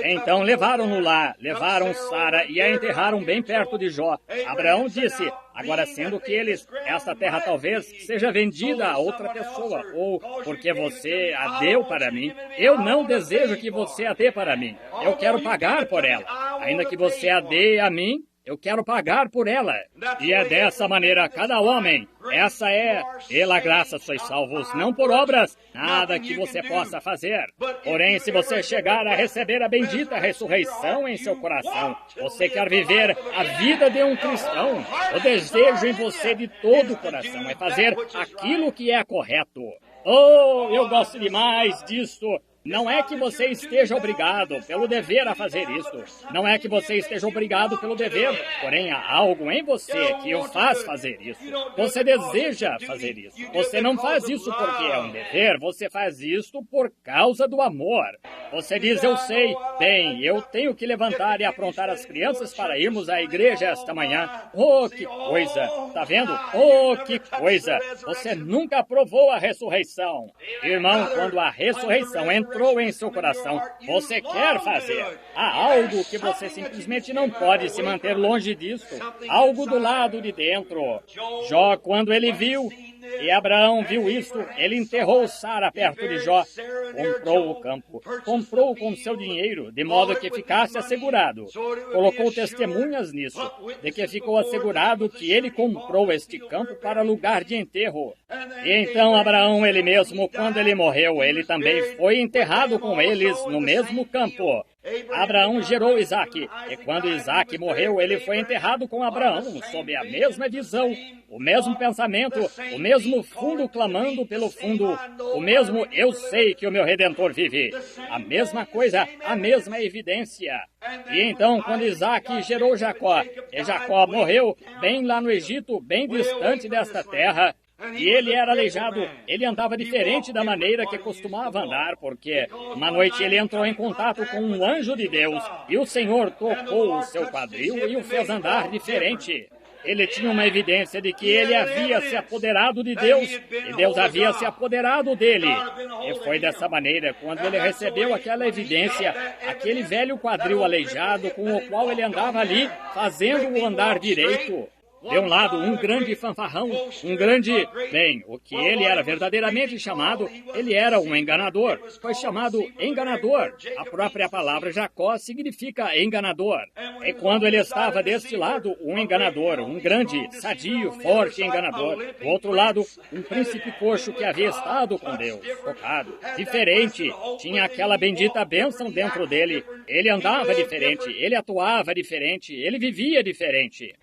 Então levaram-no lá, levaram Sara e a enterraram bem perto de Jó. Abraão disse, agora sendo que esta terra talvez seja vendida a outra pessoa, ou porque você a deu para mim, eu não desejo que você a dê para mim. Eu quero pagar por ela. Ainda que você a dê a mim, eu quero pagar por ela. E é dessa maneira cada homem. Essa é, pela graça sois salvos, não por obras, nada que você possa fazer. Porém, se você chegar a receber a bendita ressurreição em seu coração, você quer viver a vida de um cristão, o desejo em você de todo o coração é fazer aquilo que é correto. Oh, eu gosto demais disso. Não é que você esteja obrigado pelo dever a fazer isto. Não é que você esteja obrigado pelo dever, porém há algo em você que o faz fazer isso. Você deseja fazer isso. Você não faz isso porque é um dever, você faz isto por causa do amor. Você diz, eu sei, bem, eu tenho que levantar e aprontar as crianças para irmos à igreja esta manhã. Oh, que coisa! Tá vendo? Oh, que coisa! Você nunca provou a ressurreição. Irmão, quando a ressurreição entrou em seu coração, você quer fazer. Há algo que você simplesmente não pode se manter longe disso. Algo do lado de dentro. Jó, quando ele viu, e Abraão viu isso, ele enterrou Sara perto de Jó, comprou o campo, comprou com seu dinheiro, de modo que ficasse assegurado. Colocou testemunhas nisso, de que ficou assegurado que ele comprou este campo para lugar de enterro. E então Abraão, ele mesmo, quando ele morreu, ele também foi enterrado com eles no mesmo campo. Abraão gerou Isaque, e quando Isaque morreu, ele foi enterrado com Abraão, sob a mesma visão, o mesmo pensamento, o mesmo fundo clamando pelo fundo, o mesmo eu sei que o meu Redentor vive, a mesma coisa, a mesma evidência. E então, quando Isaque gerou Jacó, e Jacó morreu bem lá no Egito, bem distante desta terra, e ele era aleijado, ele andava diferente da maneira que costumava andar, porque uma noite ele entrou em contato com um anjo de Deus, e o Senhor tocou o seu quadril e o fez andar diferente. Ele tinha uma evidência de que ele havia se apoderado de Deus, e Deus havia se apoderado dele. E foi dessa maneira, quando ele recebeu aquela evidência, aquele velho quadril aleijado com o qual ele andava ali, fazendo-o andar direito. De um lado, um grande fanfarrão, um grande... Bem, o que ele era verdadeiramente chamado, ele era um enganador. Foi chamado enganador. A própria palavra Jacó significa enganador. E quando ele estava deste lado, um enganador, um grande, sadio, forte enganador. Do outro lado, um príncipe coxo que havia estado com Deus, tocado, diferente. Tinha aquela bendita bênção dentro dele. Ele andava diferente, ele atuava diferente, ele vivia diferente.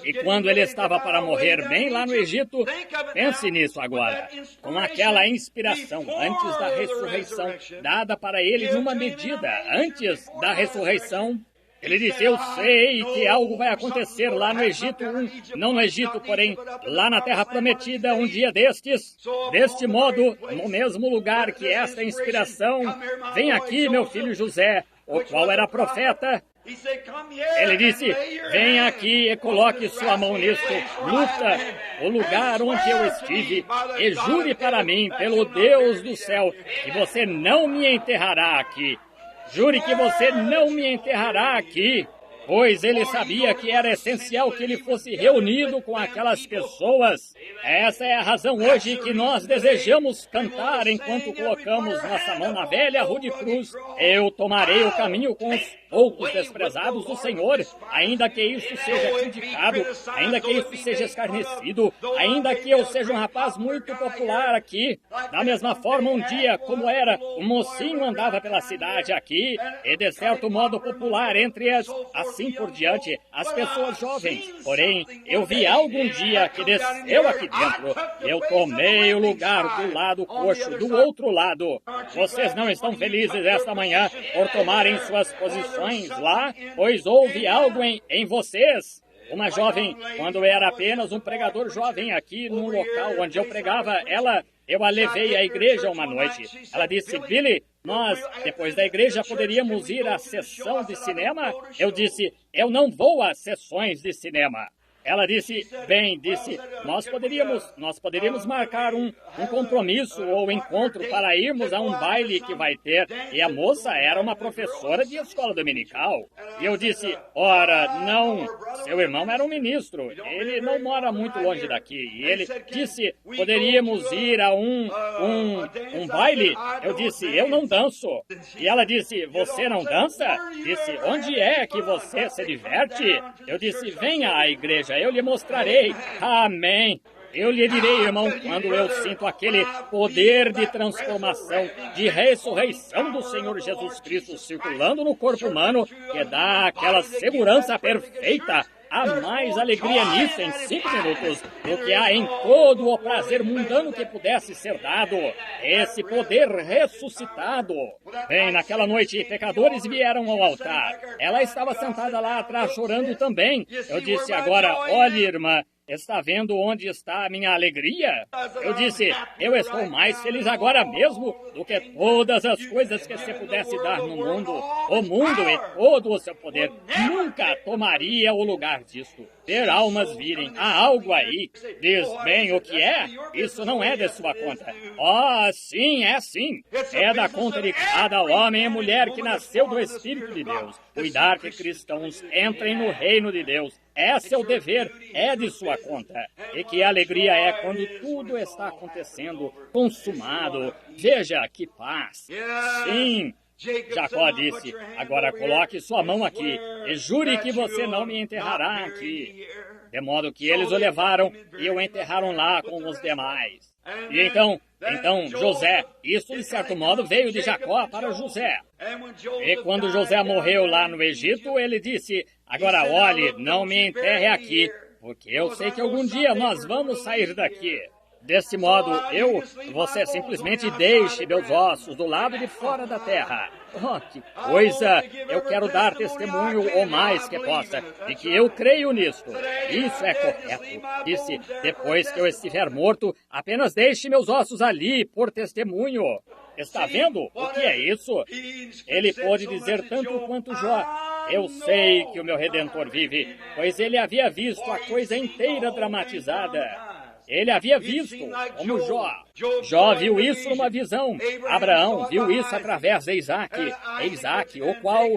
E quando ele estava para morrer bem lá no Egito, pense nisso agora, com aquela inspiração antes da ressurreição, dada para ele numa medida antes da ressurreição, ele disse, eu sei que algo vai acontecer lá no Egito, não no Egito, porém, lá na Terra Prometida, um dia destes. Deste modo, no mesmo lugar que esta inspiração, vem aqui, meu filho José, o qual era profeta. Ele disse, vem aqui e coloque sua mão nisto, luta, o lugar onde eu estive, e jure para mim, pelo Deus do céu, que você não me enterrará aqui. Jure que você não me enterrará aqui, pois ele sabia que era essencial que ele fosse reunido com aquelas pessoas. Essa é a razão hoje que nós desejamos cantar enquanto colocamos nossa mão na velha rude cruz. Eu tomarei o caminho com os poucos desprezados do Senhor, ainda que isso seja criticado, ainda que isso seja escarnecido, ainda que eu seja um rapaz muito popular aqui. Da mesma forma, um dia, como era, um mocinho andava pela cidade aqui, e de certo modo popular entre assim por diante, as pessoas jovens. Porém, eu vi algum dia que desceu aqui dentro, eu tomei o lugar do lado coxo, do outro lado. Vocês não estão felizes esta manhã por tomarem suas posições lá, pois houve algo em vocês. Uma jovem, quando era apenas um pregador jovem aqui num local onde eu pregava, eu a levei à igreja uma noite. Ela disse, Billy, nós, depois da igreja, poderíamos ir à sessão de cinema? Eu disse, eu não vou às sessões de cinema. Ela disse, bem, nós poderíamos marcar um compromisso ou encontro para irmos a um baile que vai ter. E a moça era uma professora de escola dominical. E eu disse, ora, não, seu irmão era um ministro, ele não mora muito longe daqui. E ele disse, poderíamos ir a um baile? Eu disse, eu não danço. E ela disse, você não dança? Disse, onde é que você se diverte? Eu disse, venha à igreja. Eu lhe mostrarei. Amém. Eu lhe direi, irmão, quando eu sinto aquele poder de transformação, de ressurreição do Senhor Jesus Cristo circulando no corpo humano, que dá aquela segurança perfeita. há mais alegria nisso em 5 minutos do que há em todo o prazer mundano que pudesse ser dado. Esse poder ressuscitado. Bem, naquela noite, pecadores vieram ao altar. Ela estava sentada lá atrás chorando também. Eu disse agora, olhe, irmã, está vendo onde está a minha alegria? Eu disse, eu estou mais feliz agora mesmo do que todas as coisas que você pudesse dar no mundo. O mundo e todo o seu poder nunca tomaria o lugar disso. Ver almas virem, há algo aí. Diz, bem, o que é? Isso não é de sua conta. Oh, sim, é sim. É da conta de cada homem e mulher que nasceu do Espírito de Deus. Cuidar que cristãos entrem no reino de Deus. É seu dever, é de sua conta. E que alegria é quando tudo está acontecendo, consumado. Veja que paz. Sim. Jacó disse, agora coloque sua mão aqui e jure que você não me enterrará aqui. De modo que eles o levaram e o enterraram lá com os demais. E então José, isso de certo modo veio de Jacó para José. E quando José morreu lá no Egito, ele disse, agora olhe, não me enterre aqui, porque eu sei que algum dia nós vamos sair daqui. Desse modo, você simplesmente deixe meus ossos do lado de fora da terra. Oh, que coisa! Eu quero dar testemunho o mais que possa de que eu creio nisto. Isso é correto. Disse, depois que eu estiver morto, apenas deixe meus ossos ali por testemunho. Está vendo o que é isso? Ele pôde dizer tanto quanto Jó. Eu sei que o meu Redentor vive, pois ele havia visto a coisa inteira dramatizada. Ele havia visto, como Jó. Jó viu isso numa visão. Abraão viu isso através de Isaac, o qual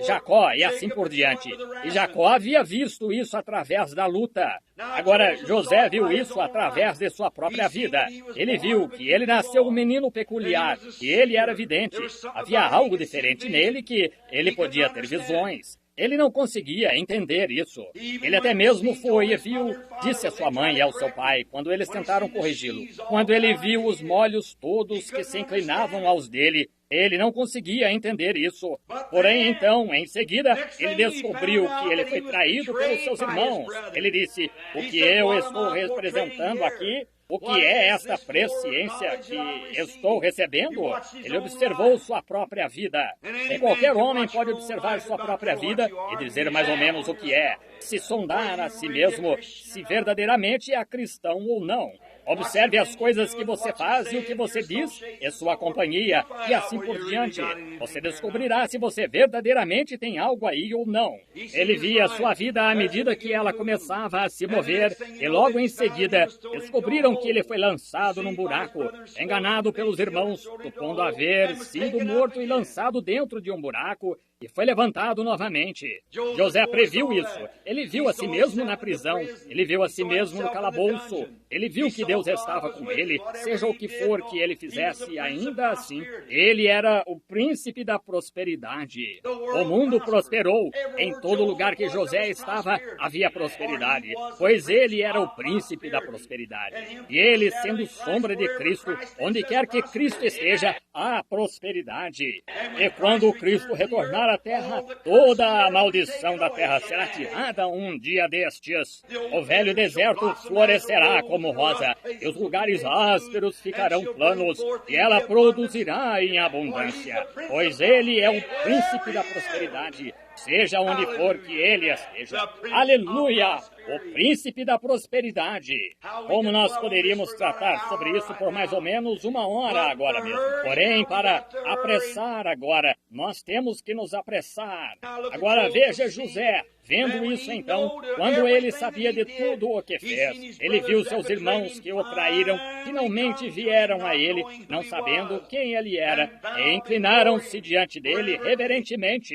Jacó, e assim por diante. E Jacó havia visto isso através da luta. Agora, José viu isso através de sua própria vida. Ele viu que ele nasceu um menino peculiar, que ele era vidente. Havia algo diferente nele que ele podia ter visões. Ele não conseguia entender isso. Ele até mesmo foi e viu, disse a sua mãe e ao seu pai, quando eles tentaram corrigi-lo. Quando ele viu os molhos todos que se inclinavam aos dele, ele não conseguia entender isso. Porém, então, em seguida, ele descobriu que ele foi traído pelos seus irmãos. Ele disse, o que eu estou representando aqui, o que é esta presciência que estou recebendo? Ele observou sua própria vida. E qualquer homem pode observar sua própria vida e dizer mais ou menos o que é. Se sondar a si mesmo, se verdadeiramente é cristão ou não. Observe as coisas que você faz e o que você diz e sua companhia, e assim por diante. Você descobrirá se você verdadeiramente tem algo aí ou não. Ele via sua vida à medida que ela começava a se mover, e logo em seguida descobriram que ele foi lançado num buraco, enganado pelos irmãos, supondo haver sido morto e lançado dentro de um buraco, e foi levantado novamente. José previu isso. Ele viu a si mesmo na prisão. Ele viu a si mesmo no calabouço. Ele viu que Deus estava com ele, seja o que for que ele fizesse, ainda assim. Ele era o príncipe da prosperidade. O mundo prosperou. Em todo lugar que José estava, havia prosperidade, pois ele era o príncipe da prosperidade. E ele, sendo sombra de Cristo, onde quer que Cristo esteja, há prosperidade. E quando Cristo retornar à terra, toda a maldição da terra será tirada um dia destes. O velho deserto florescerá como rosa, e os lugares ásperos ficarão planos, e ela produzirá em abundância, pois ele é o príncipe da prosperidade, seja onde for que ele esteja. Aleluia! O príncipe da prosperidade. Como nós poderíamos tratar sobre isso por mais ou menos 1 hora agora mesmo. Porém, para apressar agora, nós temos que nos apressar. Agora veja José. Vendo isso, então, quando ele sabia de tudo o que fez, ele viu seus irmãos que o traíram, finalmente vieram a ele, não sabendo quem ele era, e inclinaram-se diante dele reverentemente.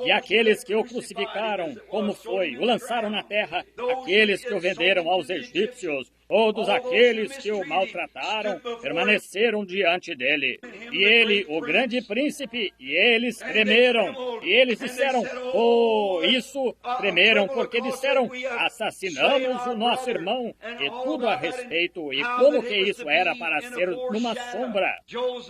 E aqueles que o crucificaram, como foi, o lançaram na terra, aqueles que o venderam aos egípcios, todos aqueles que o maltrataram permaneceram diante dele. e ele, o grande príncipe, e eles tremeram. E eles disseram, isso, tremeram, porque disseram, assassinamos o nosso irmão, e tudo a respeito, e como que isso era para ser numa sombra.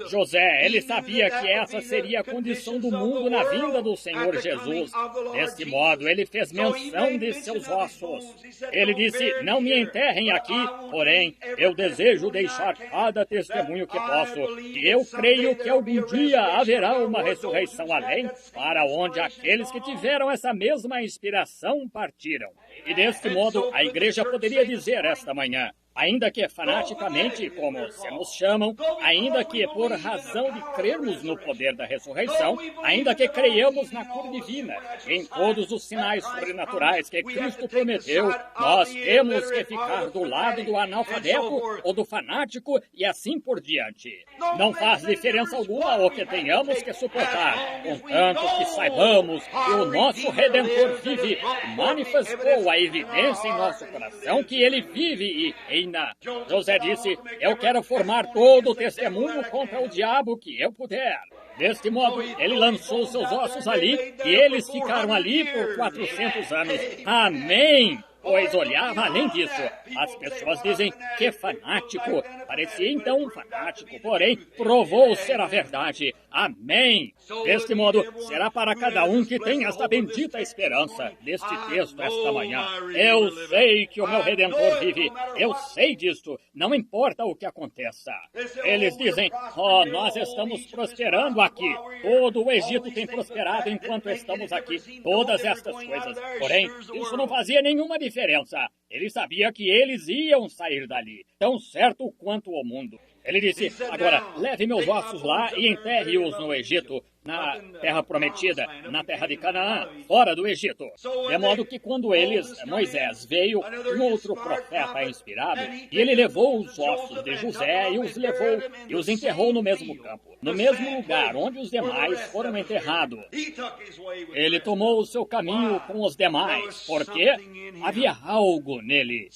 José, ele sabia que essa seria a condição do mundo na vinda do Senhor Jesus. Desse modo, ele fez menção de seus ossos. Ele disse, não me enterrem aqui, porém, eu desejo deixar cada testemunho que posso, e eu creio que algum dia haverá uma ressurreição além, para onde aqueles que tiveram essa mesma inspiração partiram. E deste modo, a igreja poderia dizer esta manhã, ainda que fanaticamente, como se nos chamam, ainda que por razão de crermos no poder da ressurreição, ainda que creiamos na cura divina, em todos os sinais sobrenaturais que Cristo prometeu, nós temos que ficar do lado do analfabeto ou do fanático e assim por diante. Não faz diferença alguma o que tenhamos que suportar, contanto que saibamos que o nosso Redentor vive e manifestou a evidência em nosso coração que ele vive e reina. José disse, eu quero formar todo o testemunho contra o diabo que eu puder. Deste modo, ele lançou seus ossos ali e eles ficaram ali por 400 anos. Amém! Pois olhava além disso. As pessoas dizem que fanático. Parecia então um fanático, porém provou ser a verdade. Amém! Deste modo, será para cada um que tem esta bendita esperança deste texto esta manhã. Eu sei que o meu Redentor vive. Eu sei disto. Não importa o que aconteça. Eles dizem, nós estamos prosperando aqui. Todo o Egito tem prosperado enquanto estamos aqui. Todas estas coisas. Porém, isso não fazia nenhuma diferença. Ele sabia que eles iam sair dali, tão certo quanto o mundo. Ele disse, agora, leve meus ossos lá e enterre-os no Egito, na terra prometida, na terra de Canaã, fora do Egito. De modo que quando Moisés veio, um outro profeta inspirado, e ele levou os ossos de José e os levou e os enterrou no mesmo campo, no mesmo lugar onde os demais foram enterrados. Ele tomou o seu caminho com os demais, porque havia algo nele.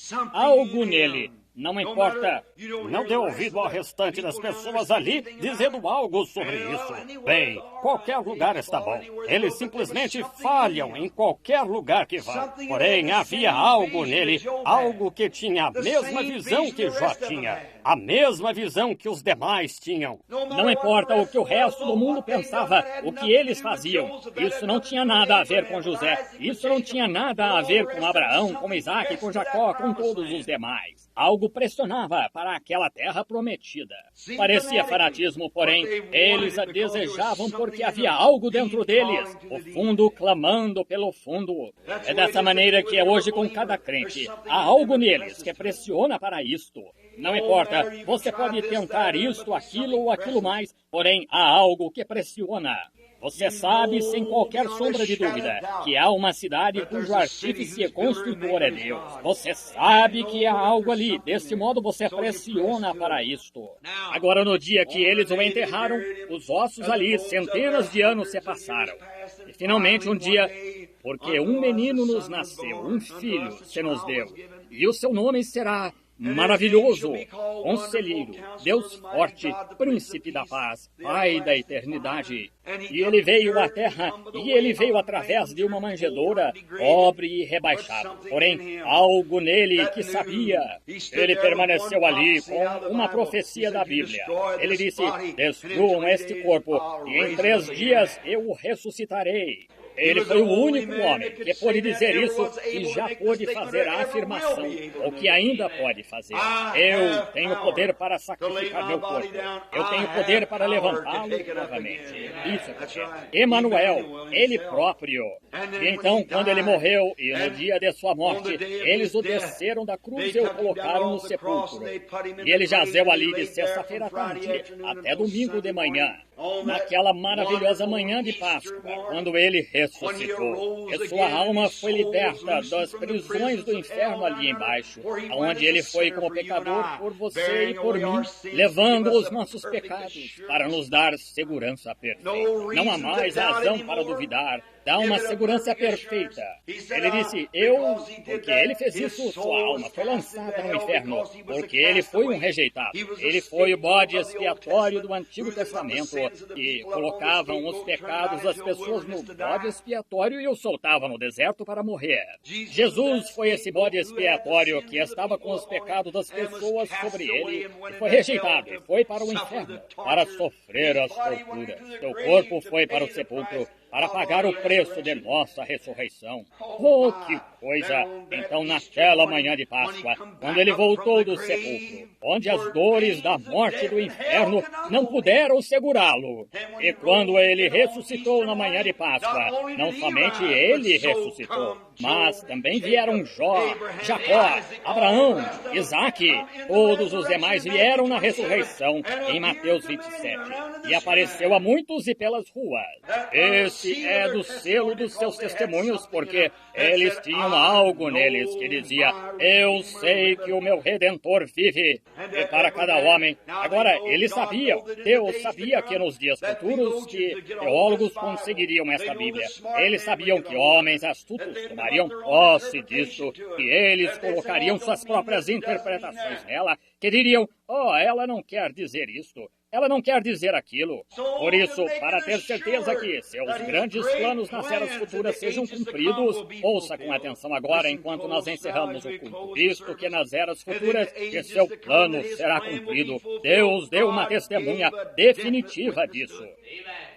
Não importa, não dê ouvido ao restante das pessoas ali dizendo algo sobre isso. Bem, qualquer lugar está bom. Eles simplesmente falham em qualquer lugar que vão. Porém, havia algo nele, algo que tinha a mesma visão que Jó tinha, a mesma visão que os demais tinham. Não importa o que o resto do mundo pensava, o que eles faziam. Isso não tinha nada a ver com José. Isso não tinha nada a ver com Abraão, com Isaac, com Jacó, com todos os demais. Algo pressionava para aquela terra prometida. Parecia fanatismo, porém, eles a desejavam porque havia algo dentro deles, o fundo clamando pelo fundo. É dessa maneira que é hoje com cada crente. Há algo neles que pressiona para isto. Não importa, você pode tentar isto, aquilo ou aquilo mais, porém há algo que pressiona. Você sabe, sem qualquer sombra de dúvida, que há uma cidade cujo artífice e construtor é Deus. Você sabe que há algo ali. Desse modo, você pressiona para isto. Agora, no dia que eles o enterraram, os ossos ali, centenas de anos se passaram. E finalmente, um dia, porque um menino nos nasceu, um filho se nos deu, e o seu nome será Maravilhoso, Conselheiro, Deus Forte, Príncipe da Paz, Pai da Eternidade. E ele veio à terra, e ele veio através de uma manjedoura, pobre e rebaixado. Porém, algo nele que sabia. Ele permaneceu ali com uma profecia da Bíblia. Ele disse, destruam este corpo, e em 3 dias eu o ressuscitarei. Ele foi o único homem que pôde dizer isso e já pôde fazer a afirmação, o que ainda pode fazer. Eu tenho poder para sacrificar meu corpo. Eu tenho poder para levantá-lo novamente. Isso é poder. Emanuel, ele próprio. E então, quando ele morreu, e no dia de sua morte, eles o desceram da cruz e o colocaram no sepulcro. E ele jazeu ali de sexta-feira à tarde até domingo de manhã. Naquela maravilhosa manhã de Páscoa, quando ele ressuscitou. E sua alma foi liberta das prisões do inferno ali embaixo, onde ele foi como pecador por você e por mim, levando os nossos pecados para nos dar segurança perfeita. Não há mais razão para duvidar. Dá uma segurança perfeita. Ele disse, porque ele fez isso, sua alma foi lançada no inferno, porque ele foi um rejeitado. Ele foi o bode expiatório do Antigo Testamento, e colocavam os pecados das pessoas no bode expiatório e o soltavam no deserto para morrer. Jesus foi esse bode expiatório que estava com os pecados das pessoas sobre ele, e foi rejeitado, e foi para o inferno, para sofrer as torturas. Seu corpo foi para o sepulcro, para pagar o preço de nossa ressurreição. Oh, que coisa! Então, naquela manhã de Páscoa, quando ele voltou do sepulcro, onde as dores da morte e do inferno não puderam segurá-lo, e quando ele ressuscitou na manhã de Páscoa, não somente ele ressuscitou, mas também vieram Jacó, Abraão, Isaque, todos os demais vieram na ressurreição, em Mateus 27, e apareceu a muitos e pelas ruas. Esse é do selo dos seus testemunhos, porque eles tinham algo neles que dizia, eu sei que o meu Redentor vive. E para cada homem, agora eles sabiam, Deus sabia que nos dias futuros que teólogos conseguiriam esta Bíblia. Eles sabiam que homens astutos tomariam posse disso, que eles colocariam suas próprias interpretações nela, que diriam, ela não quer dizer isto. Ela não quer dizer aquilo. Por isso, para ter certeza que seus grandes planos nas eras futuras sejam cumpridos, ouça com atenção agora enquanto nós encerramos o culto. Visto que nas eras futuras que seu plano será cumprido, Deus deu uma testemunha definitiva disso.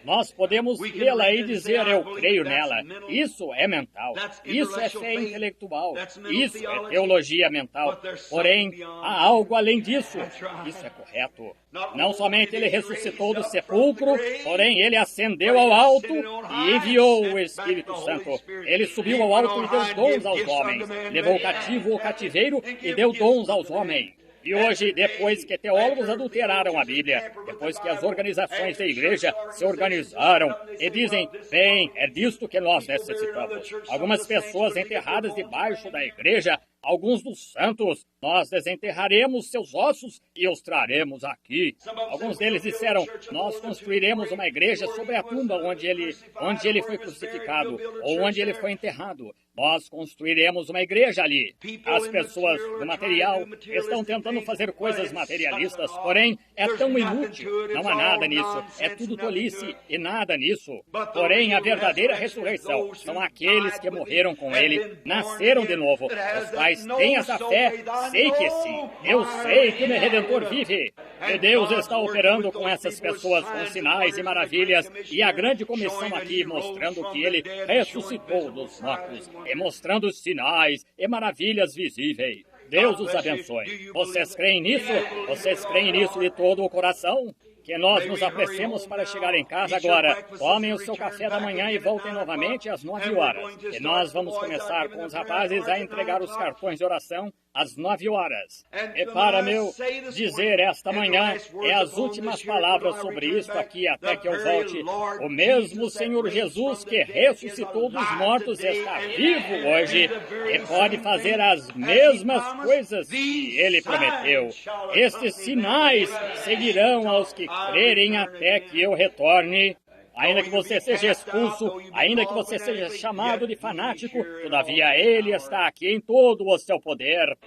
Nós podemos lê-la e dizer, eu creio nela. Isso é mental. Isso é fé intelectual. Isso é teologia mental. Porém, há algo além disso. Isso é correto. Não somente ele ressuscitou do sepulcro, porém ele ascendeu ao alto e enviou o Espírito Santo. Ele subiu ao alto e deu dons aos homens. Levou cativo o cativeiro e deu dons aos homens. E hoje, depois que teólogos adulteraram a Bíblia, depois que as organizações da igreja se organizaram e dizem, bem, é disto que nós necessitamos. Algumas pessoas enterradas debaixo da igreja, alguns dos santos, nós desenterraremos seus ossos e os traremos aqui. Alguns deles disseram, nós construiremos uma igreja sobre a tumba onde ele foi crucificado, ou onde ele foi enterrado. Nós construiremos uma igreja ali. As pessoas do material estão tentando fazer coisas materialistas, porém é tão inútil. Não há nada nisso. É tudo tolice e nada nisso. Porém, a verdadeira ressurreição são aqueles que morreram com ele, nasceram de novo, os quais têm essa fé. Sei que sim. Eu sei que meu Redentor vive. E Deus está operando com essas pessoas com sinais e maravilhas, e a grande comissão aqui mostrando que ele ressuscitou dos mortos, e mostrando sinais e maravilhas visíveis. Deus os abençoe. Vocês creem nisso? Vocês creem nisso de todo o coração? Que nós nos apressemos para chegar em casa agora. Tomem o seu café da manhã e voltem novamente às 9 horas. E nós vamos começar com os rapazes a entregar os cartões de oração às 9 horas. E para meu dizer esta manhã, é as últimas palavras sobre isto aqui até que eu volte. O mesmo Senhor Jesus que ressuscitou dos mortos está vivo hoje e pode fazer as mesmas coisas que ele prometeu. Estes sinais seguirão aos que crerem até que eu retorne. Ainda que você seja expulso, ainda que você seja chamado de fanático, todavia ele está aqui em todo o seu poder.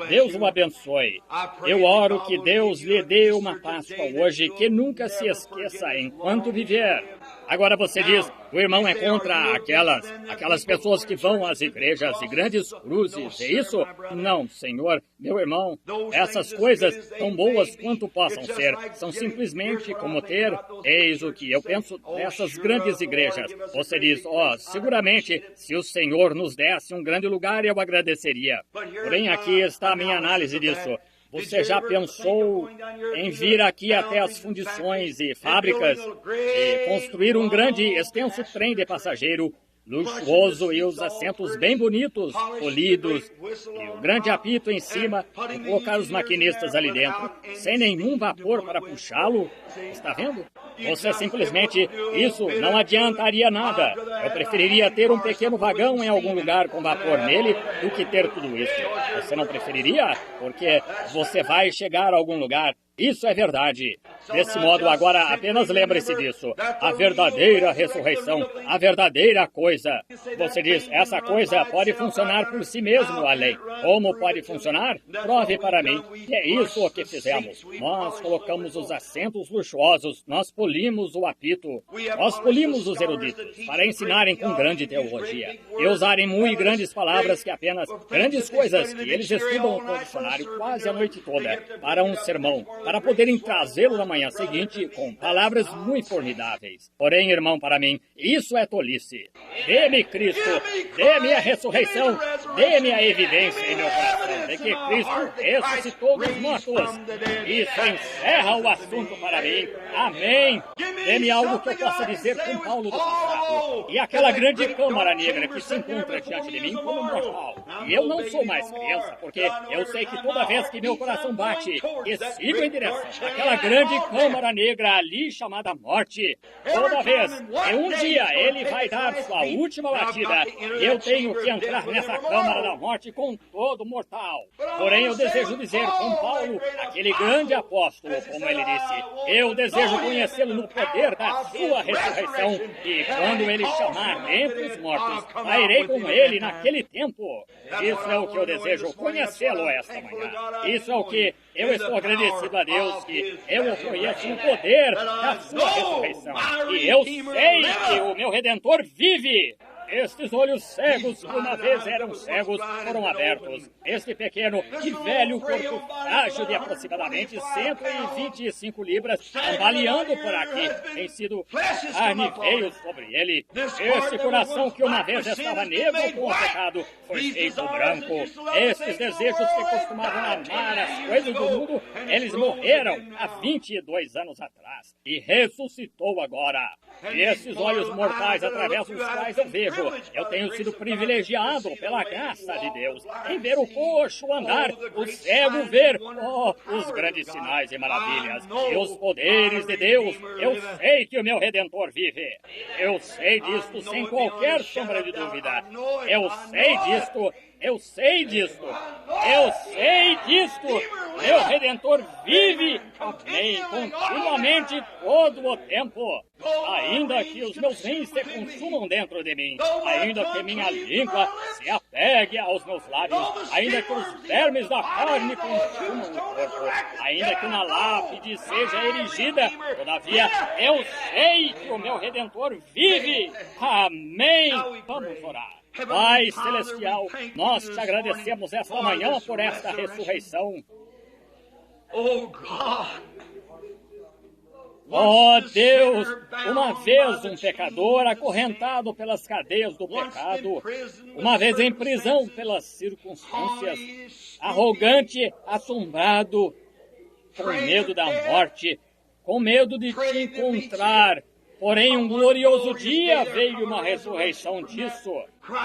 Deus o abençoe. Eu oro que Deus lhe dê uma Páscoa hoje que nunca se esqueça enquanto viver. Agora você diz, o irmão é contra aquelas pessoas que vão às igrejas e grandes cruzes, é isso? Não, Senhor, meu irmão, essas coisas, tão boas quanto possam ser, são simplesmente como ter, eis o que eu penso dessas grandes igrejas. Você diz, seguramente, se o Senhor nos desse um grande lugar, eu agradeceria. Porém, aqui está a minha análise disso. Você já pensou em vir aqui até as fundições e fábricas e construir um grande, extenso trem de passageiro luxuoso e os assentos bem bonitos, polidos, e o grande apito em cima, e colocar os maquinistas ali dentro, sem nenhum vapor para puxá-lo. Está vendo? Você simplesmente, isso não adiantaria nada. Eu preferiria ter um pequeno vagão em algum lugar com vapor nele do que ter tudo isso. Você não preferiria? Porque você vai chegar a algum lugar. Isso é verdade. Desse modo, agora apenas lembre-se disso. A verdadeira ressurreição, a verdadeira coisa. Você diz, essa coisa pode funcionar por si mesmo, além. Como pode funcionar? Prove para mim. E é isso que fizemos. Nós colocamos os assentos luxuosos, nós polimos o apito, nós polimos os eruditos para ensinarem com grande teologia e usarem muito grandes palavras que apenas grandes coisas que eles estudam no dicionário quase a noite toda para um sermão, para poderem trazê-lo na manhã seguinte com palavras muito formidáveis. Porém, irmão, para mim, isso é tolice. Dê-me Cristo, dê-me a ressurreição, dê-me a evidência em meu coração de que Cristo ressuscitou dos mortos. Isso encerra o assunto para mim. Amém. Dê-me algo que eu possa dizer com Paulo do passado. E aquela grande câmara negra que se encontra diante de mim como mortal. E eu não sou mais criança, porque eu sei que toda vez que meu coração bate e sigo em direção àquela grande câmara negra ali chamada morte, toda vez que um dia ele vai dar sua última batida, eu tenho que entrar nessa câmara da morte com todo mortal. Porém, eu desejo dizer com Paulo, aquele grande apóstolo, como ele disse, eu desejo conhecê-lo no poder da sua ressurreição, e quando ele chamar dentre os mortos, sairei com ele naquele tempo. Isso é o que eu desejo conhecê-lo esta manhã. Isso é o que eu estou agradecido a Deus, que eu o conheço no poder da sua ressurreição. E eu sei que o meu Redentor vive. Estes olhos cegos que uma vez eram cegos foram abertos. Este pequeno e velho corpo frágil de aproximadamente 125 libras, cambaleando por aqui, tem sido carne veio sobre ele. Este coração que uma vez estava negro com o pecado foi feito branco. Estes desejos que costumavam amar as coisas do mundo, eles morreram há 22 anos atrás e ressuscitou agora. E esses olhos mortais através dos quais eu vejo, eu tenho sido privilegiado pela graça de Deus em ver o coxo andar, o cego ver, os grandes sinais e maravilhas e os poderes de Deus. Eu sei que o meu Redentor vive. Eu sei disto sem qualquer sombra de dúvida. Eu sei disto. Eu sei disto. Eu sei disto. Meu Redentor vive, amém, continuamente todo o tempo. Ainda que os meus rins se consumam dentro de mim, ainda que minha língua se apegue aos meus lábios, ainda que os vermes da carne consumam o corpo, ainda que uma lápide seja erigida, todavia eu sei que o meu Redentor vive. Amém. Vamos orar. Pai Celestial, nós te agradecemos esta manhã por esta ressurreição. Oh Deus, uma vez um pecador acorrentado pelas cadeias do pecado, uma vez em prisão pelas circunstâncias, arrogante, assombrado, com medo da morte, com medo de te encontrar. Porém, um glorioso dia veio uma ressurreição disso.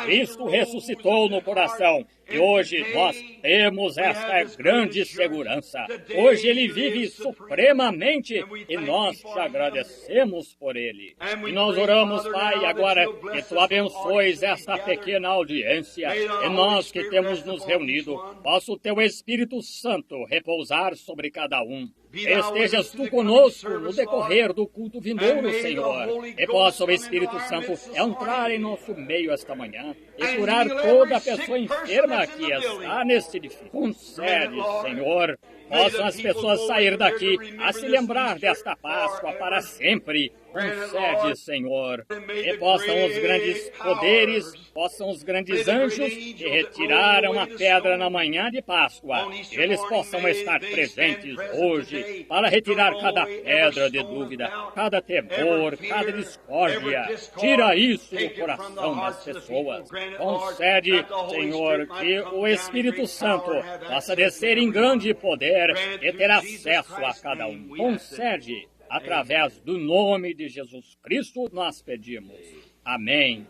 Cristo ressuscitou no coração. E hoje nós temos esta grande segurança. Hoje Ele vive supremamente e nós te agradecemos por Ele. E nós oramos, Pai, agora que Tu abençoes esta pequena audiência e nós que temos nos reunido. Possa o Teu Espírito Santo repousar sobre cada um. Estejas Tu conosco no decorrer do culto vindouro, Senhor. E possa o Espírito Santo entrar em nosso meio esta manhã e curar toda a pessoa enferma que está neste edifício. Concede, Senhor, possam as pessoas sair daqui a se lembrar desta Páscoa para sempre. Concede, Senhor, e possam os grandes poderes, possam os grandes anjos que retiraram a pedra na manhã de Páscoa, eles possam estar presentes hoje para retirar cada pedra de dúvida, cada temor, cada discórdia. Tira isso do coração das pessoas. Concede, Senhor, que o Espírito Santo possa descer em grande poder e ter acesso a cada um. Concede. Através do nome de Jesus Cristo nós pedimos. Amém.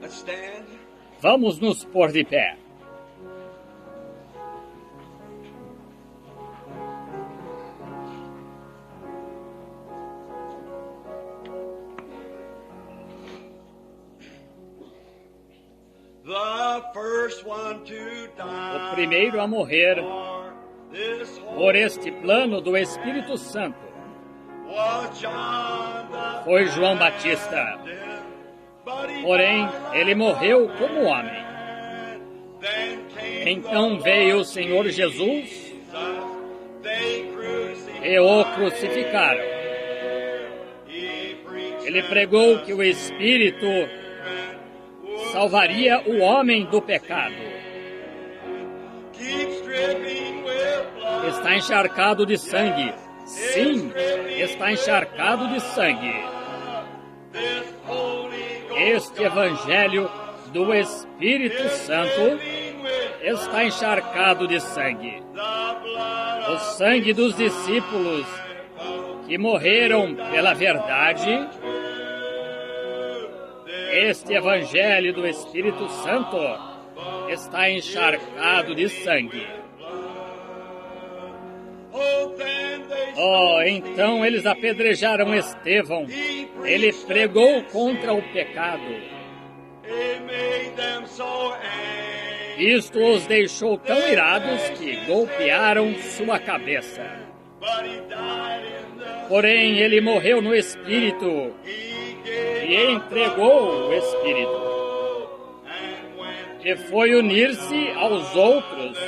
Let's stand. Vamos nos pôr de pé. O primeiro a morrer por este plano do Espírito Santo foi João Batista. Porém, ele morreu como homem. Então veio o Senhor Jesus e o crucificaram. Ele pregou que o Espírito salvaria o homem do pecado. Está encharcado de sangue. Sim, está encharcado de sangue. Este Evangelho do Espírito Santo está encharcado de sangue. O sangue dos discípulos que morreram pela verdade. Este Evangelho do Espírito Santo está encharcado de sangue. Oh, então eles apedrejaram Estevão. Ele pregou contra o pecado. Isto os deixou tão irados que golpearam sua cabeça. Porém, ele morreu no Espírito e entregou o Espírito. E foi unir-se aos outros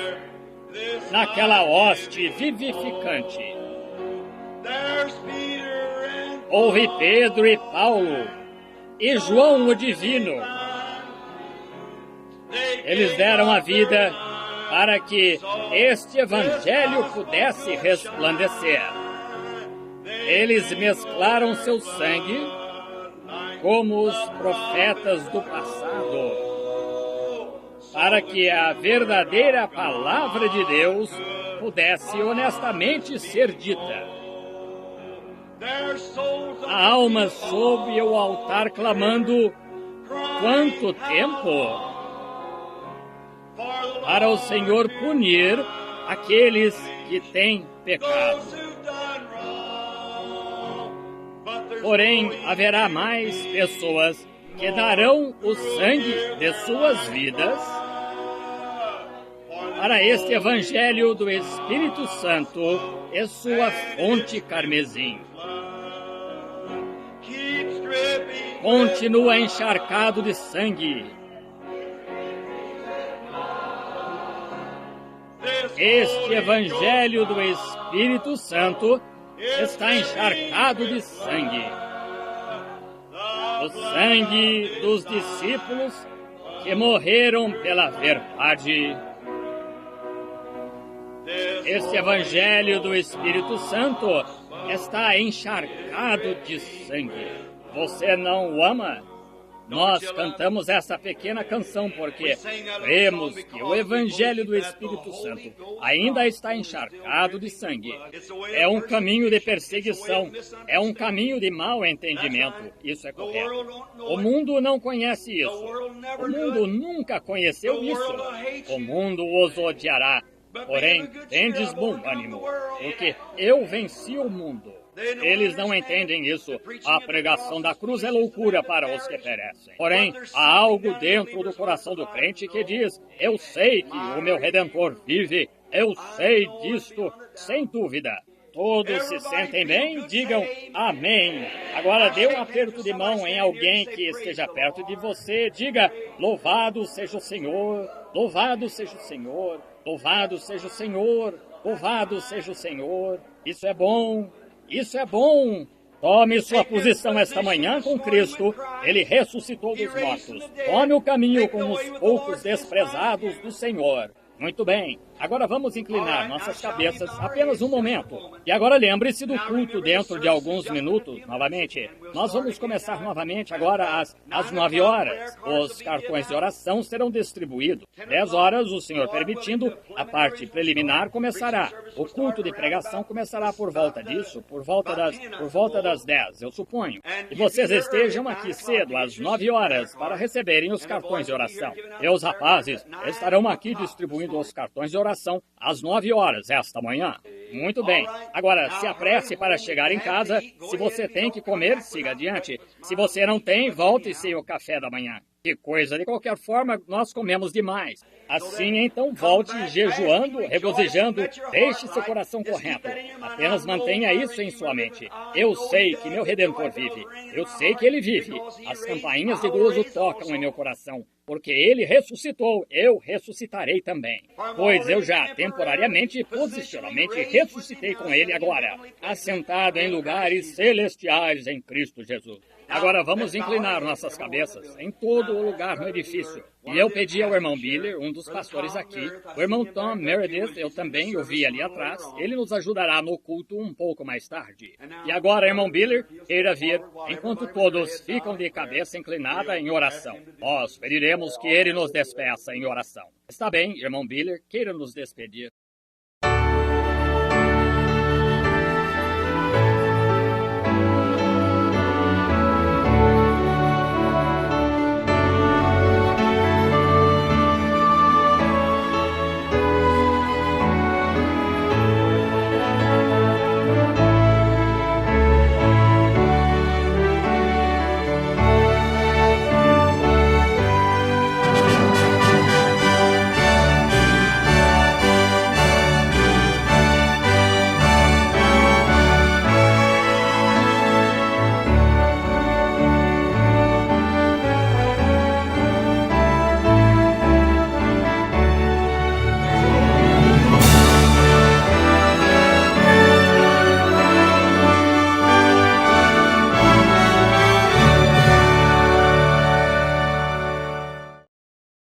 naquela hoste vivificante. Houve Pedro e Paulo e João o Divino. Eles deram a vida para que este Evangelho pudesse resplandecer. Eles mesclaram seu sangue como os profetas do passado, para que a verdadeira palavra de Deus pudesse honestamente ser dita. A alma sob o altar clamando: quanto tempo? Para o Senhor punir aqueles que têm pecado. Porém, haverá mais pessoas que darão o sangue de suas vidas para este Evangelho do Espírito Santo e sua fonte carmesim. Continua encharcado de sangue. Este Evangelho do Espírito Santo está encharcado de sangue. O sangue dos discípulos que morreram pela verdade. Este Evangelho do Espírito Santo está encharcado de sangue. Você não o ama? Nós cantamos essa pequena canção porque cremos que o Evangelho do Espírito Santo ainda está encharcado de sangue. É um caminho de perseguição, é um caminho de mau entendimento. Isso é correto. O mundo não conhece isso. O mundo nunca conheceu isso. O mundo os odiará. Porém, tendes bom ânimo, porque eu venci o mundo. Eles não entendem isso. A pregação da cruz é loucura para os que perecem. Porém, há algo dentro do coração do crente que diz: eu sei que o meu Redentor vive. Eu sei disto, sem dúvida. Todos se sentem bem? Digam amém. Agora dê um aperto de mão em alguém que esteja perto de você. Diga: louvado seja o Senhor, louvado seja o Senhor, louvado seja o Senhor, louvado seja o Senhor. Isso é bom. Isso é bom. Tome sua posição esta manhã com Cristo. Ele ressuscitou dos mortos. Tome o caminho com os poucos desprezados do Senhor. Muito bem. Agora vamos inclinar nossas cabeças apenas um momento. E agora lembre-se do culto dentro de alguns minutos, novamente. Nós vamos começar novamente agora às 9 horas. Os cartões de oração serão distribuídos. 10 horas, o Senhor permitindo, a parte preliminar começará. O culto de pregação começará por volta disso, por volta das 10, eu suponho. E vocês estejam aqui cedo, às 9 horas, para receberem os cartões de oração. E os rapazes estarão aqui distribuindo os cartões de oração às 9 horas esta manhã. Muito bem. Agora, se apresse para chegar em casa. Se você tem que comer, siga adiante. Se você não tem, volte sem o café da manhã. Que coisa, de qualquer forma, nós comemos demais. Assim, então, volte jejuando, regozijando, deixe seu coração correto. Apenas mantenha isso em sua mente. Eu sei que meu Redentor vive. Eu sei que Ele vive. As campainhas de gozo tocam em meu coração. Porque Ele ressuscitou, eu ressuscitarei também. Pois eu já, temporariamente e posicionalmente, ressuscitei com Ele agora, assentado em lugares celestiais em Cristo Jesus. Agora vamos inclinar nossas cabeças em todo o lugar no edifício. E eu pedi ao irmão Biller, um dos pastores aqui, o irmão Tom Meredith, eu também o vi ali atrás, ele nos ajudará no culto um pouco mais tarde. E agora, irmão Biller, queira vir, enquanto todos ficam de cabeça inclinada em oração. Nós pediremos que ele nos despeça em oração. Está bem, irmão Biller, queira nos despedir.